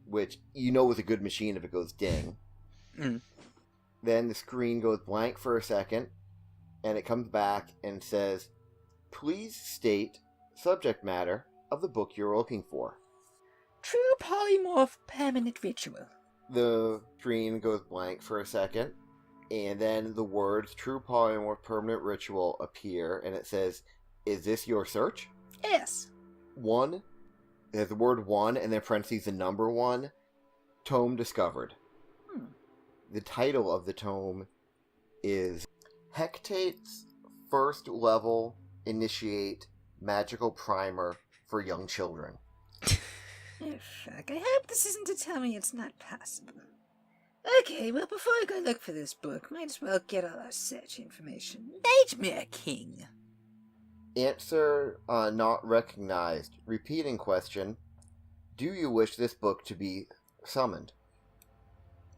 which you know is a good machine if it goes ding. Then the screen goes blank for a second, and it comes back and says, please state subject matter of the book you're looking for. True polymorph permanent ritual. The screen goes blank for a second, and then the words true polymorph permanent ritual appear, and it says, is this your search? Yes. 1, there's the word 1, and then parentheses the number 1, tome discovered. The title of the tome is Hectate's First Level Initiate Magical Primer for Young Children. Oh, fuck. I hope this isn't to tell me it's not possible. Okay, well, before I go look for this book, might as well get all our search information. Nightmare King. Answer not recognized. Repeating question. Do you wish this book to be summoned?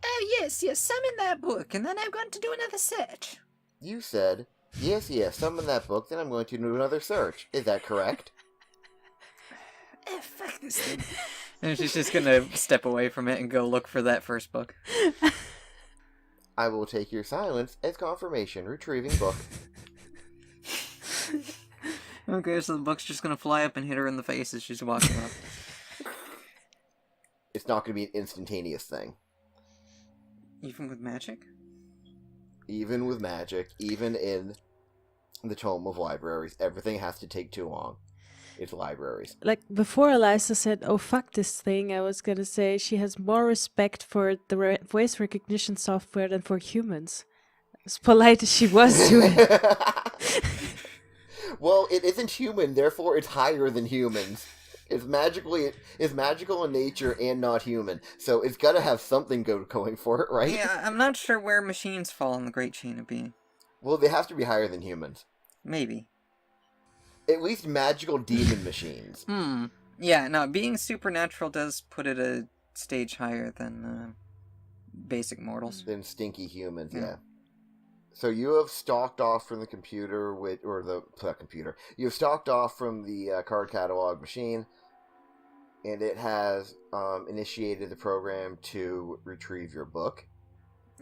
Oh, yes, summon that book, and then I'm going to do another search. You said, yes, summon that book, then I'm going to do another search. Is that correct? Fuck this thing. And she's just gonna step away from it and go look for that first book. I will take your silence as confirmation. Retrieving book. Okay, so the book's just gonna fly up and hit her in the face as she's walking up. It's not going to be an instantaneous thing. Even with magic? Even with magic, even in the Tome of Libraries, everything has to take too long. It's libraries. Like, before Eliza said, oh, fuck this thing, I was gonna say she has more respect for the voice recognition software than for humans. As polite as she was to it. Well, it isn't human, therefore it's higher than humans. It's magical in nature and not human. So it's gotta have something going for it, right? Yeah, I'm not sure where machines fall in the Great Chain of Being. Well, they have to be higher than humans. Maybe. At least magical demon machines. Yeah, no, being supernatural does put it a stage higher than basic mortals. Than stinky humans, yeah. So you have stalked off from the computer, you have stalked off from the card catalog machine, and it has initiated the program to retrieve your book.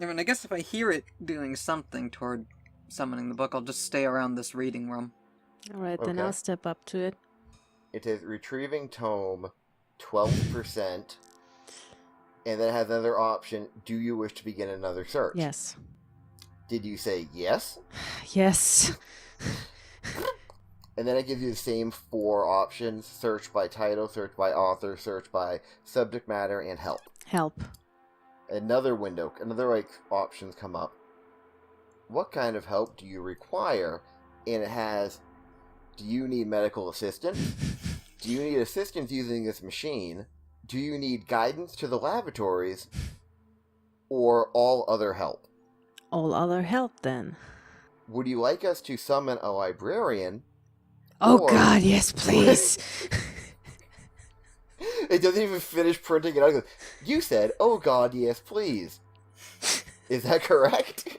I mean, I guess if I hear it doing something toward summoning the book, I'll just stay around this reading room. Alright, then I'll step up to it. It is retrieving tome 12%, and then it has another option, do you wish to begin another search? Yes. Did you say yes? Yes. And then it gives you the same 4 options, search by title, search by author, search by subject matter, and help. Help. Another options come up. What kind of help do you require? And it has, do you need medical assistance? Do you need assistance using this machine? Do you need guidance to the lavatories? Or all other help? All other help, then. Would you like us to summon a librarian? Oh god, yes, please. It doesn't even finish printing it out. It goes, you said, oh god, yes, please. Is that correct?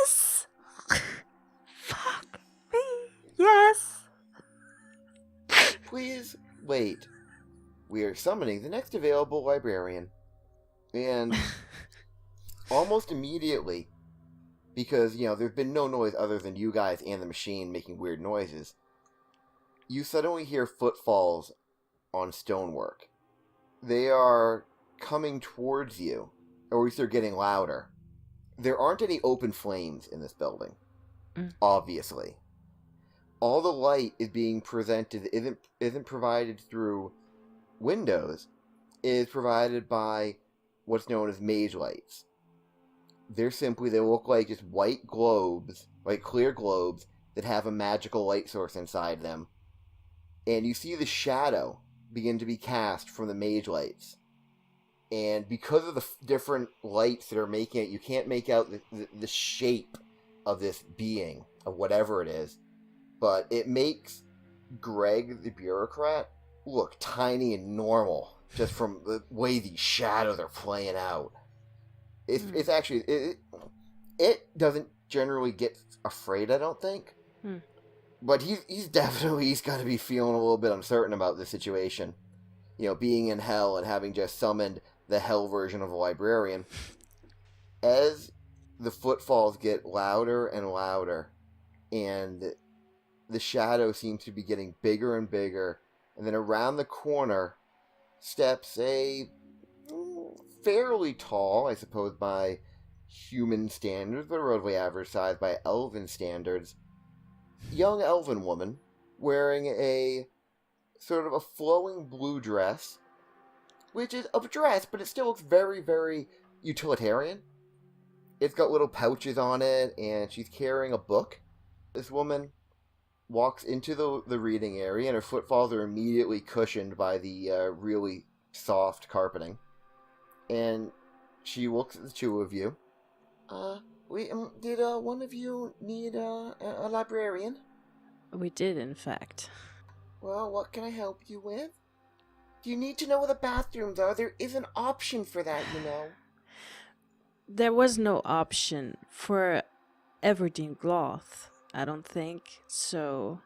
Yes! Fuck me, yes! Please wait. We are summoning the next available librarian. And almost immediately, because, there's been no noise other than you guys and the machine making weird noises, you suddenly hear footfalls on stonework. They are coming towards you, or at least they're getting louder. There aren't any open flames in this building, obviously. All the light is being presented isn't provided through windows. It is provided by what's known as mage lights. They look like just white globes, like clear globes, that have a magical light source inside them. And you see the shadow begin to be cast from the mage lights. And because of the different lights that are making it, you can't make out the shape of this being, of whatever it is. But it makes Greg, the bureaucrat, look tiny and normal, just from the way these shadows are playing out. It's actually... It doesn't generally get afraid, I don't think. But he's got to be feeling a little bit uncertain about the situation. You know, being in hell and having just summoned the hell version of a librarian. As the footfalls get louder and louder, and the shadow seems to be getting bigger and bigger, and then around the corner steps a fairly tall, I suppose by human standards, but relatively average size by elven standards, young elven woman wearing a sort of a flowing blue dress, which is a dress, but it still looks very, very utilitarian. It's got little pouches on it, and she's carrying a book. This woman walks into the reading area, and her footfalls are immediately cushioned by the really soft carpeting. And she looks at the two of you. Did one of you need a librarian? We did, in fact. Well, what can I help you with? Do you need to know where the bathrooms are? There is an option for that, you know. There was no option for Everdeen Gloth, I don't think. So,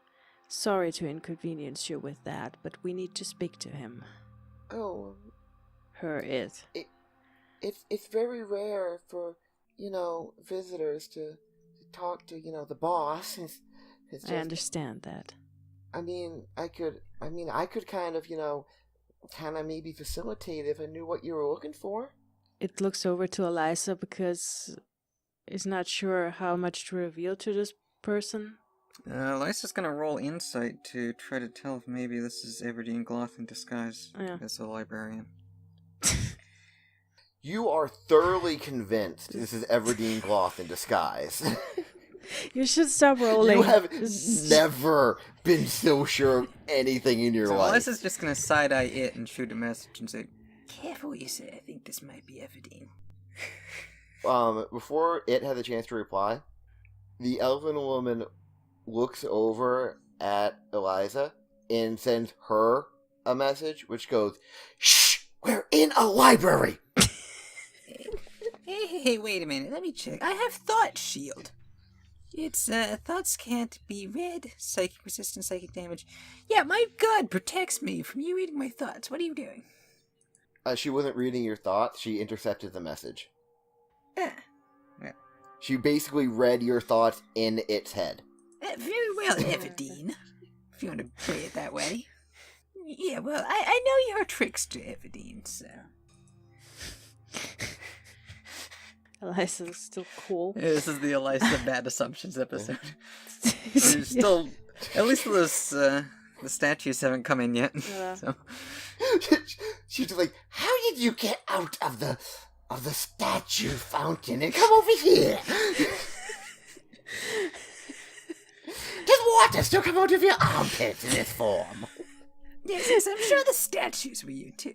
sorry to inconvenience you with that, but we need to speak to him. Oh. It. It's very rare for, you know, visitors to talk to, you know, the boss. It's just, I understand that. I could kind of, you know, maybe facilitate if I knew what you were looking for. It looks over to Elisa because he's not sure how much to reveal to this person. Elisa's gonna roll insight to try to tell if maybe this is Everdeen Gloth in disguise as a librarian. You are thoroughly convinced this is Everdeen Gloth in disguise. You should stop rolling. You have never been so sure of anything in your life. Elisa's just gonna side-eye it and shoot a message and say, Careful what you say, I think this might be Everdeen. Before it had the chance to reply, the elven woman looks over at Eliza and sends her a message, which goes, "Shh! We're in a library!" Hey, wait a minute, let me check. I have Thought Shield. It's, thoughts can't be read, psychic resistance, psychic damage. Yeah, my god protects me from you reading my thoughts. What are you doing? She wasn't reading your thoughts, she intercepted the message. Yeah. She basically read your thoughts in its head. Very well, Everdeen. If you want to play it that way. Yeah, well, I know you're a trickster, Everdeen, so... Elisa's still cool. Yeah, this is the Elisa Bad Assumptions episode. There's still... At least those, the statues haven't come in yet. Yeah. So. She's just like, how did you get out of the statue fountain and come over here? Does water still come out of your armpits in this form? Yes, I'm sure the statues were you, too.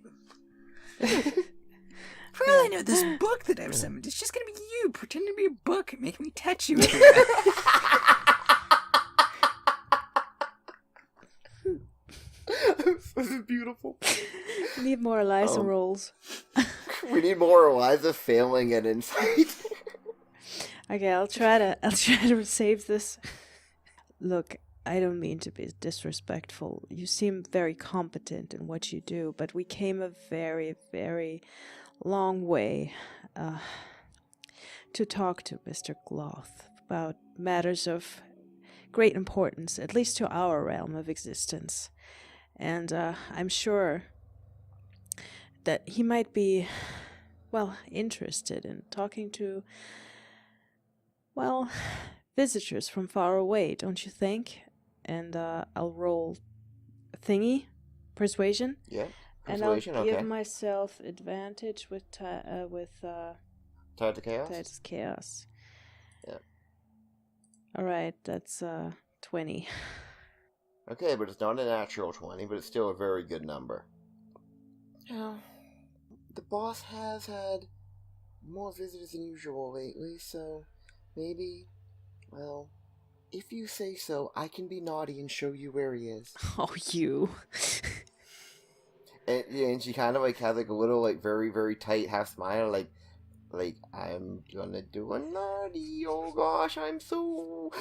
For all I know, this book that I've summoned is just gonna be you pretending to be a book and making me touch you. This is beautiful. We need more Elisa rolls. We need more Eliza failing at insight. Okay, I'll try to save this. Look, I don't mean to be disrespectful. You seem very competent in what you do, but we came a very, very long way to talk to Mr. Gloth about matters of great importance, at least to our realm of existence. And I'm sure that he might be, interested in talking to, well, visitors from far away, don't you think? And I'll roll thingy, persuasion, Yeah. and I'll Persuasion, give okay. myself advantage with Tied to chaos? Titus Chaos. Yeah. All right, that's 20. Okay, but it's not a natural 20, but it's still a very good number. Yeah. The boss has had more visitors than usual lately, so maybe, well, if you say so, I can be naughty and show you where he is. Oh, you. And she kind of like has like a little like very, very tight half smile, like I'm gonna do a naughty, oh gosh, I'm so,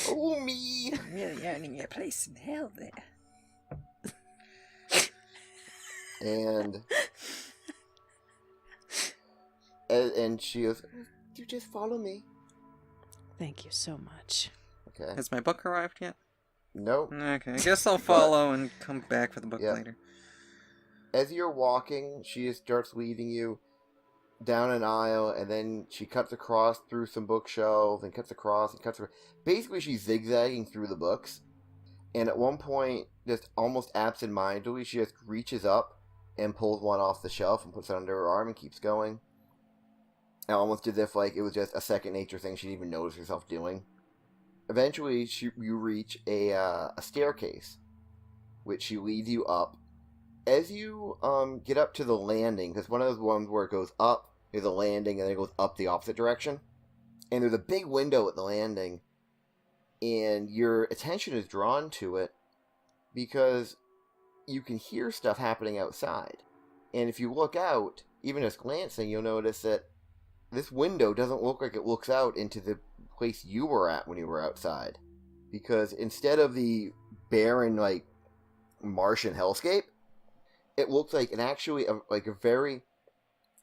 oh me. Really earning your place in hell there. And she goes, you just follow me. Thank you so much. Okay. Has my book arrived yet? Nope. Okay, I guess I'll follow and come back for the book Yeah. later. As you're walking, she just starts leading you down an aisle, and then she cuts across through some bookshelves, and cuts across, and cuts across. Basically, she's zigzagging through the books. And at one point, just almost absent-mindedly, she just reaches up and pulls one off the shelf and puts it under her arm and keeps going. And almost as if like it was just a second nature thing she didn't even notice herself doing. Eventually, you reach a staircase, which she leads you up. As you get up to the landing, because one of those ones where it goes up, there's a landing, and then it goes up the opposite direction. And there's a big window at the landing, and your attention is drawn to it because you can hear stuff happening outside. And if you look out, even just glancing, you'll notice that this window doesn't look like it looks out into the place you were at when you were outside. Because instead of the barren, like, Martian hellscape, it looks like a very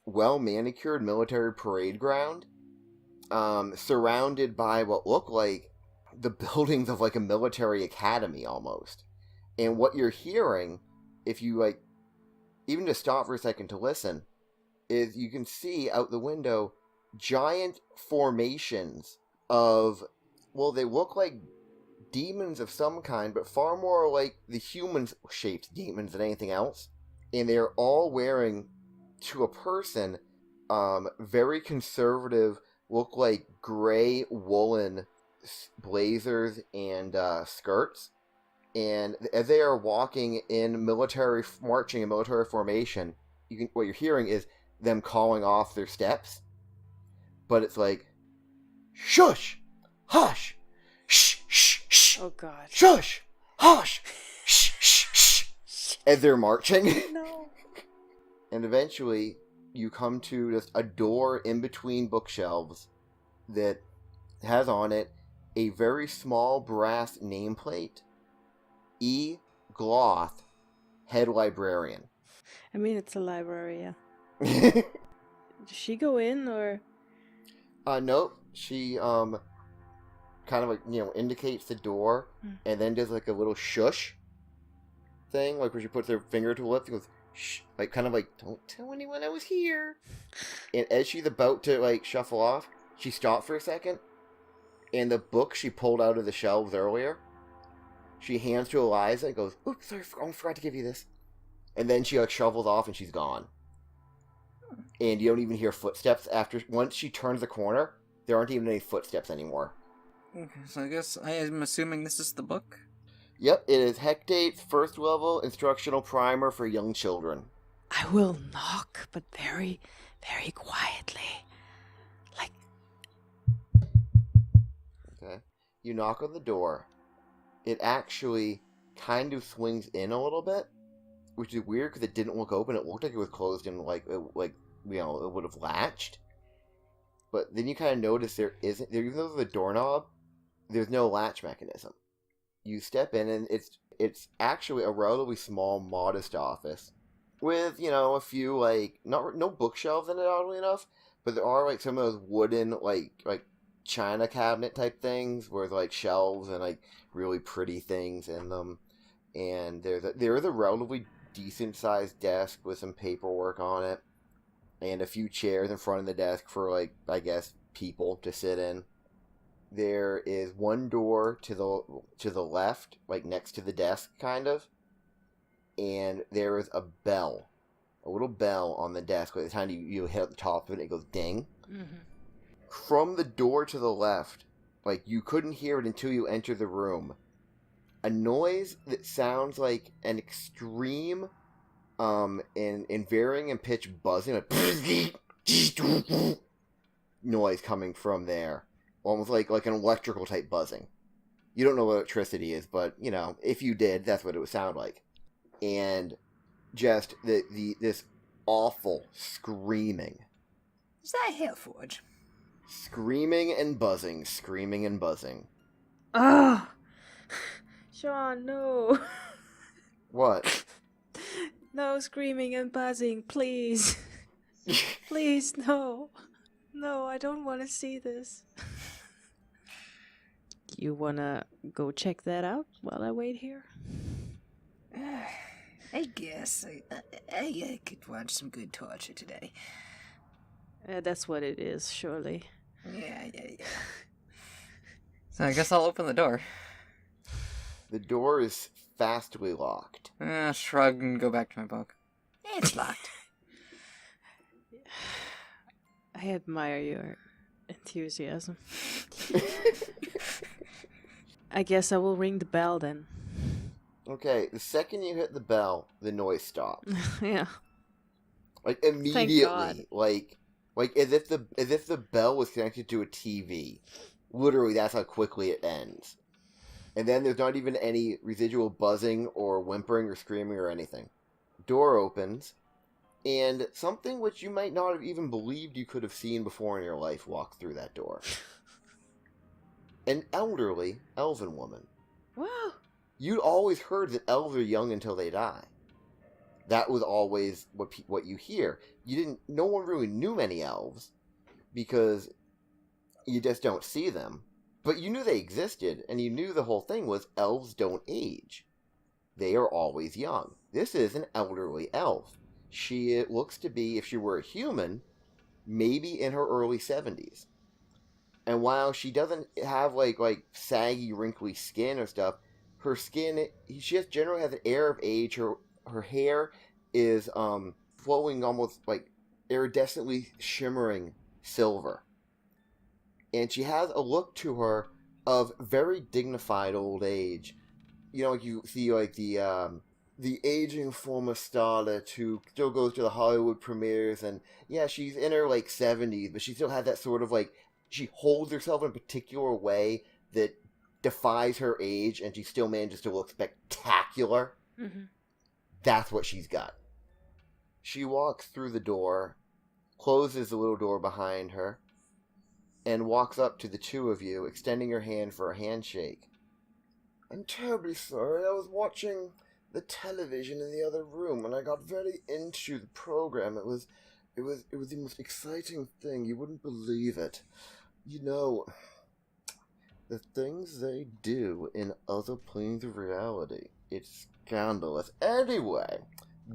well-manicured military parade ground, surrounded by what look like the buildings of, like, a military academy, almost. And what you're hearing, if you, like, even just stop for a second to listen, is you can see out the window giant formations of, well, they look like demons of some kind, but far more like the human-shaped demons than anything else. And they're all wearing, to a person, very conservative, look like gray woolen blazers and skirts. And as they are walking in marching in military formation, what you're hearing is them calling off their steps. But it's like, shush, hush, shh, shh, shh. Oh, God. Shush, hush, shh, shh, shh. As they're marching. No. And eventually, you come to just a door in between bookshelves that has on it a very small brass nameplate. E. Gloth, head librarian. I mean, it's a library, yeah. Does she go in, or? Nope. She, kind of like, indicates the door, and then does like a little shush thing, like where she puts her finger to her lips and goes, shh, like kind of like, don't tell anyone I was here. And as she's about to like shuffle off, she stopped for a second, and the book she pulled out of the shelves earlier, she hands to Eliza and goes, oops, sorry, I forgot to give you this. And then she like shovels off and she's gone. And you don't even hear footsteps once she turns the corner, there aren't even any footsteps anymore. Okay, so I guess I am assuming this is the book? Yep, it is Hectate's first level instructional primer for young children. I will knock, but very, very quietly. Like. Okay. You knock on the door. It actually kind of swings in a little bit, which is weird because it didn't look open. It looked like it was closed and it would have latched. But then you kind of notice even though there's a doorknob, there's no latch mechanism. You step in and it's actually a relatively small, modest office with, a few, like, no bookshelves in it, oddly enough, but there are, like, some of those wooden, like china cabinet type things where there's, like, shelves and, like, really pretty things in them. And there is a relatively decent-sized desk with some paperwork on it, and a few chairs in front of the desk for, like, I guess, people to sit in. There is one door to the left, like next to the desk, kind of, and there is a little bell on the desk. By the time you hit at the top of it, it goes ding. Mm-hmm. From the door to the left, like, you couldn't hear it until you enter the room. A noise that sounds like an extreme, in varying in pitch buzzing, like noise coming from there. Almost like an electrical type buzzing. You don't know what electricity is, but, you know, if you did, that's what it would sound like. And just this awful screaming. Is that Hellforge? Screaming and buzzing, screaming and buzzing. Ah, Sean, no. What? No screaming and buzzing, please. Please, no. No, I don't want to see this. You wanna go check that out while I wait here? I guess I could watch some good torture today. That's what it is, surely. Yeah. So I guess I'll open the door. The door is fastly locked. Shrug and go back to my book. It's locked. I admire your enthusiasm. I guess I will ring the bell then. Okay, the second you hit the bell, the noise stops. Yeah. Like, God. immediately. Like as if the bell was connected to a TV. Literally, that's how quickly it ends. And then there's not even any residual buzzing or whimpering or screaming or anything. Door opens, and something which you might not have even believed you could have seen before in your life walks through that door. An elderly elven woman. Wow. You'd always heard that elves are young until they die. That was always what you hear. No one really knew many elves, because you just don't see them. But you knew they existed, and you knew the whole thing was elves don't age. They are always young. This is an elderly elf. She looks to be, if she were a human, maybe in her early 70s. And while she doesn't have like saggy, wrinkly skin or stuff, her skin, she just generally has an air of age. Her hair is flowing almost like iridescently shimmering silver. And she has a look to her of very dignified old age. You know, like you see like the aging former starlet who still goes to the Hollywood premieres, and yeah, she's in her like 70s, but she still has that sort of like, she holds herself in a particular way that defies her age, and she still manages to look spectacular. Mm-hmm. That's what she's got. She walks through the door, closes the little door behind her, and walks up to the two of you, extending her hand for a handshake. I'm terribly sorry. I was watching the television in the other room, and I got very into the program. It was the most exciting thing. You wouldn't believe it. You know, the things they do in other planes of reality. It's scandalous. Anyway,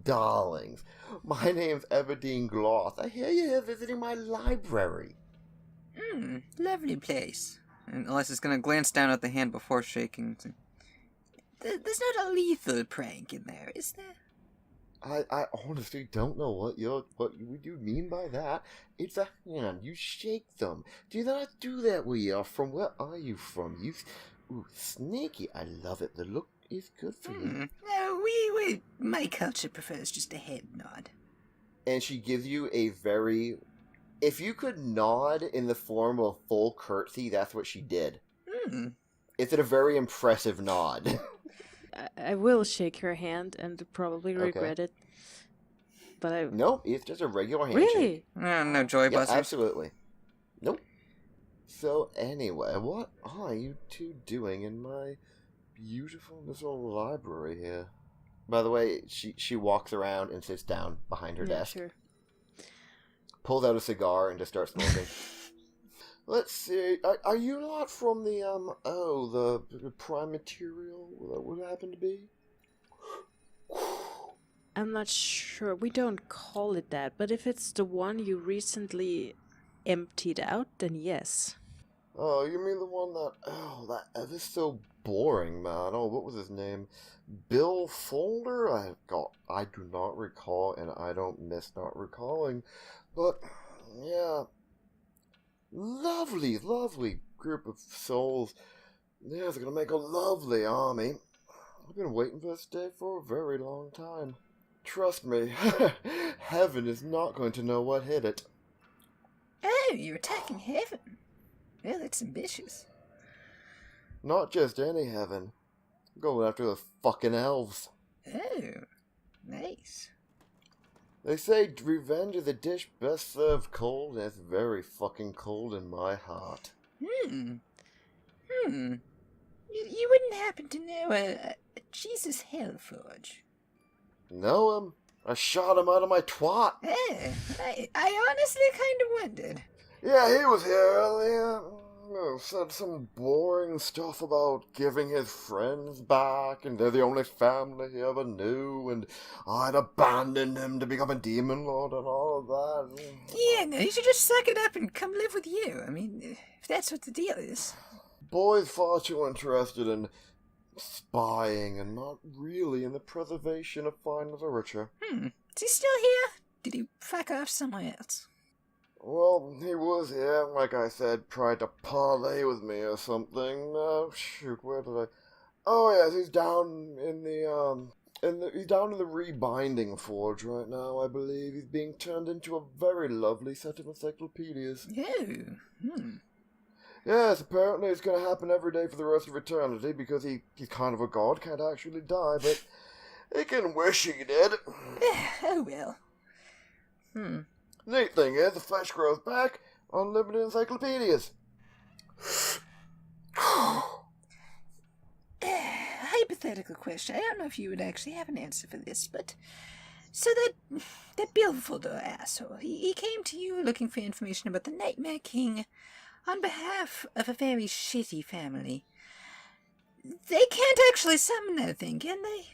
darlings, my name's Everdeen Gloth. I hear you're here visiting my library. Lovely place. And Alyssa's gonna glance down at the hand before shaking. There's not a lethal prank in there, is there? I honestly don't know what you mean by that. It's a hand. You shake them. Do not do that where you are from. Where are you from? Ooh, sneaky. I love it. The look is good for you. No, my culture prefers just a head nod. And she gives you a very... If you could nod in the form of a full curtsy, that's what she did. It's a very impressive nod. I will shake her hand and probably regret it. But Nope, it's just a regular handshake. Really? No joy buzzers. Absolutely. Nope. So anyway, what are you two doing in my beautiful little library here? By the way, she walks around and sits down behind her desk. Sure. Pulls out a cigar and just starts smoking. Let's see. Are you not from the the prime material? That would happen to be? I'm not sure. We don't call it that, but if it's the one you recently emptied out, then yes. Oh, you mean the one that is so boring, man. Oh, what was his name? Bill Folder? I do not recall, and I don't miss not recalling. But, yeah. Lovely, lovely group of souls. Yeah, it's gonna make a lovely army. I've been waiting for this day for a very long time. Trust me, heaven is not going to know what hit it. Oh, you're attacking heaven. Well, that's ambitious. Not just any heaven. I'm going after the fucking elves. Oh, nice. They say revenge is a dish best served cold, and it's very fucking cold in my heart. You wouldn't happen to know a Jesus Hellforge? Know him? I shot him out of my twat. I honestly kind of wondered. Yeah, he was here earlier. Said some boring stuff about giving his friends back, and they're the only family he ever knew, and I'd abandoned him to become a demon lord and all of that. Yeah, no, you should just suck it up and come live with you. I mean, if that's what the deal is. Boy's far too interested in spying and not really in the preservation of fine literature. Is he still here? Did he fuck off somewhere else? Well, he was here, like I said, tried to parlay with me or something. Shoot, where did I... Oh, yes, he's down in he's down in the rebinding forge right now, I believe. He's being turned into a very lovely set of encyclopedias. Oh, Yes, apparently it's going to happen every day for the rest of eternity, because he's kind of a god, can't actually die, but he can wish he did. Oh, well. Neat thing is, the flesh grows back, unlimited encyclopedias. Hypothetical question. I don't know if you would actually have an answer for this, but... So that Bilfolder asshole, he came to you looking for information about the Nightmare King on behalf of a very shitty family. They can't actually summon that thing, can they?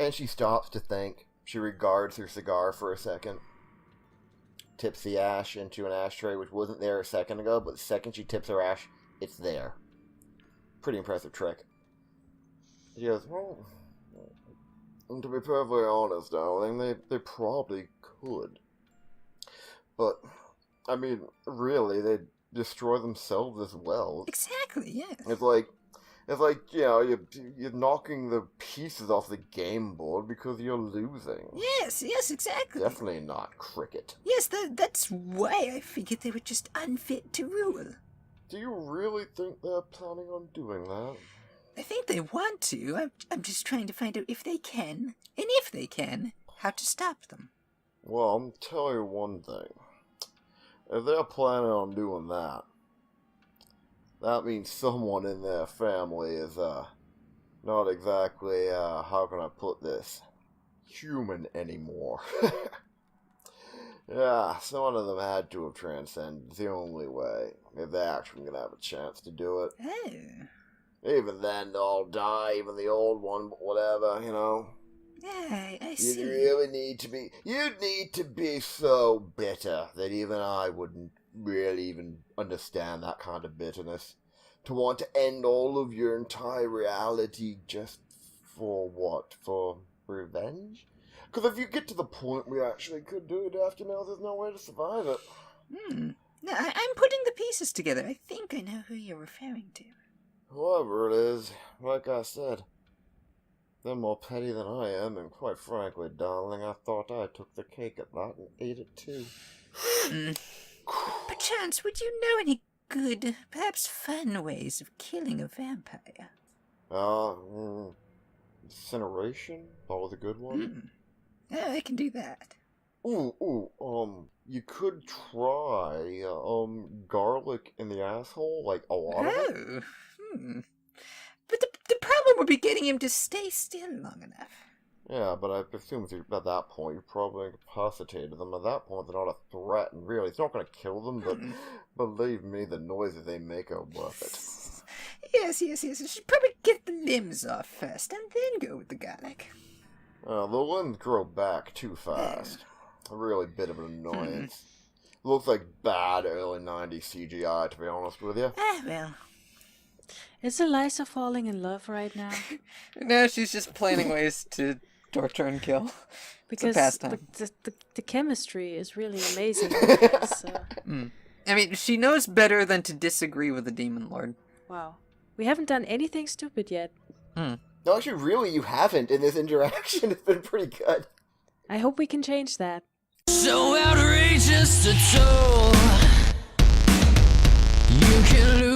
And she stops to think. She regards her cigar for a second. Tips the ash into an ashtray, which wasn't there a second ago, but the second she tips her ash, it's there. Pretty impressive trick. She goes, well, to be perfectly honest, darling, they probably could. But, I mean, really, they'd destroy themselves as well. Exactly, yes. It's like, you know, you're knocking the pieces off the game board because you're losing. Yes, exactly. Definitely not cricket. Yes, that's why I figured they were just unfit to rule. Do you really think they're planning on doing that? I think they want to. I'm just trying to find out if they can, and if they can, how to stop them. Well, I'm telling you one thing. If they're planning on doing that, that means someone in their family is, not exactly, how can I put this, human anymore. Yeah, some of them had to have transcended. It's the only way, if they're actually gonna have a chance to do it. Oh. Even then, they'll all die, even the old one, but whatever, you know. Yeah, I see. You'd need to be so bitter that even I wouldn't really even understand that kind of bitterness. To want to end all of your entire reality just for what? For revenge? Because if you get to the point we actually could do it, after now, there's no way to survive it. No, I'm putting the pieces together. I think I know who you're referring to. Whoever it is, like I said, they're more petty than I am, and quite frankly, darling, I thought I took the cake at that and ate it too. Perchance, would you know any good, perhaps fun ways of killing a vampire? Incineration? Always a good one. Oh, I can do that. You could try, garlic in the asshole, like a lot of it. But the problem would be getting him to stay still long enough. Yeah, but I assume at that point, you probably incapacitated them. At that point, they're not a threat, and really, it's not going to kill them, but believe me, the noises they make are worth it. Yes. I should probably get the limbs off first, and then go with the garlic. The limbs grow back too fast. A really bit of an annoyance. Looks like bad early 90s CGI, to be honest with you. Well. Is Eliza falling in love right now? No, she's just planning ways to torture and kill. Because it's a pastime. the chemistry is really amazing. So, I mean, she knows better than to disagree with the Demon Lord. wow. We haven't done anything stupid yet. No, actually, really, you haven't in this interaction. It's been pretty good. I hope we can change that. So outrageous to toll. You can lose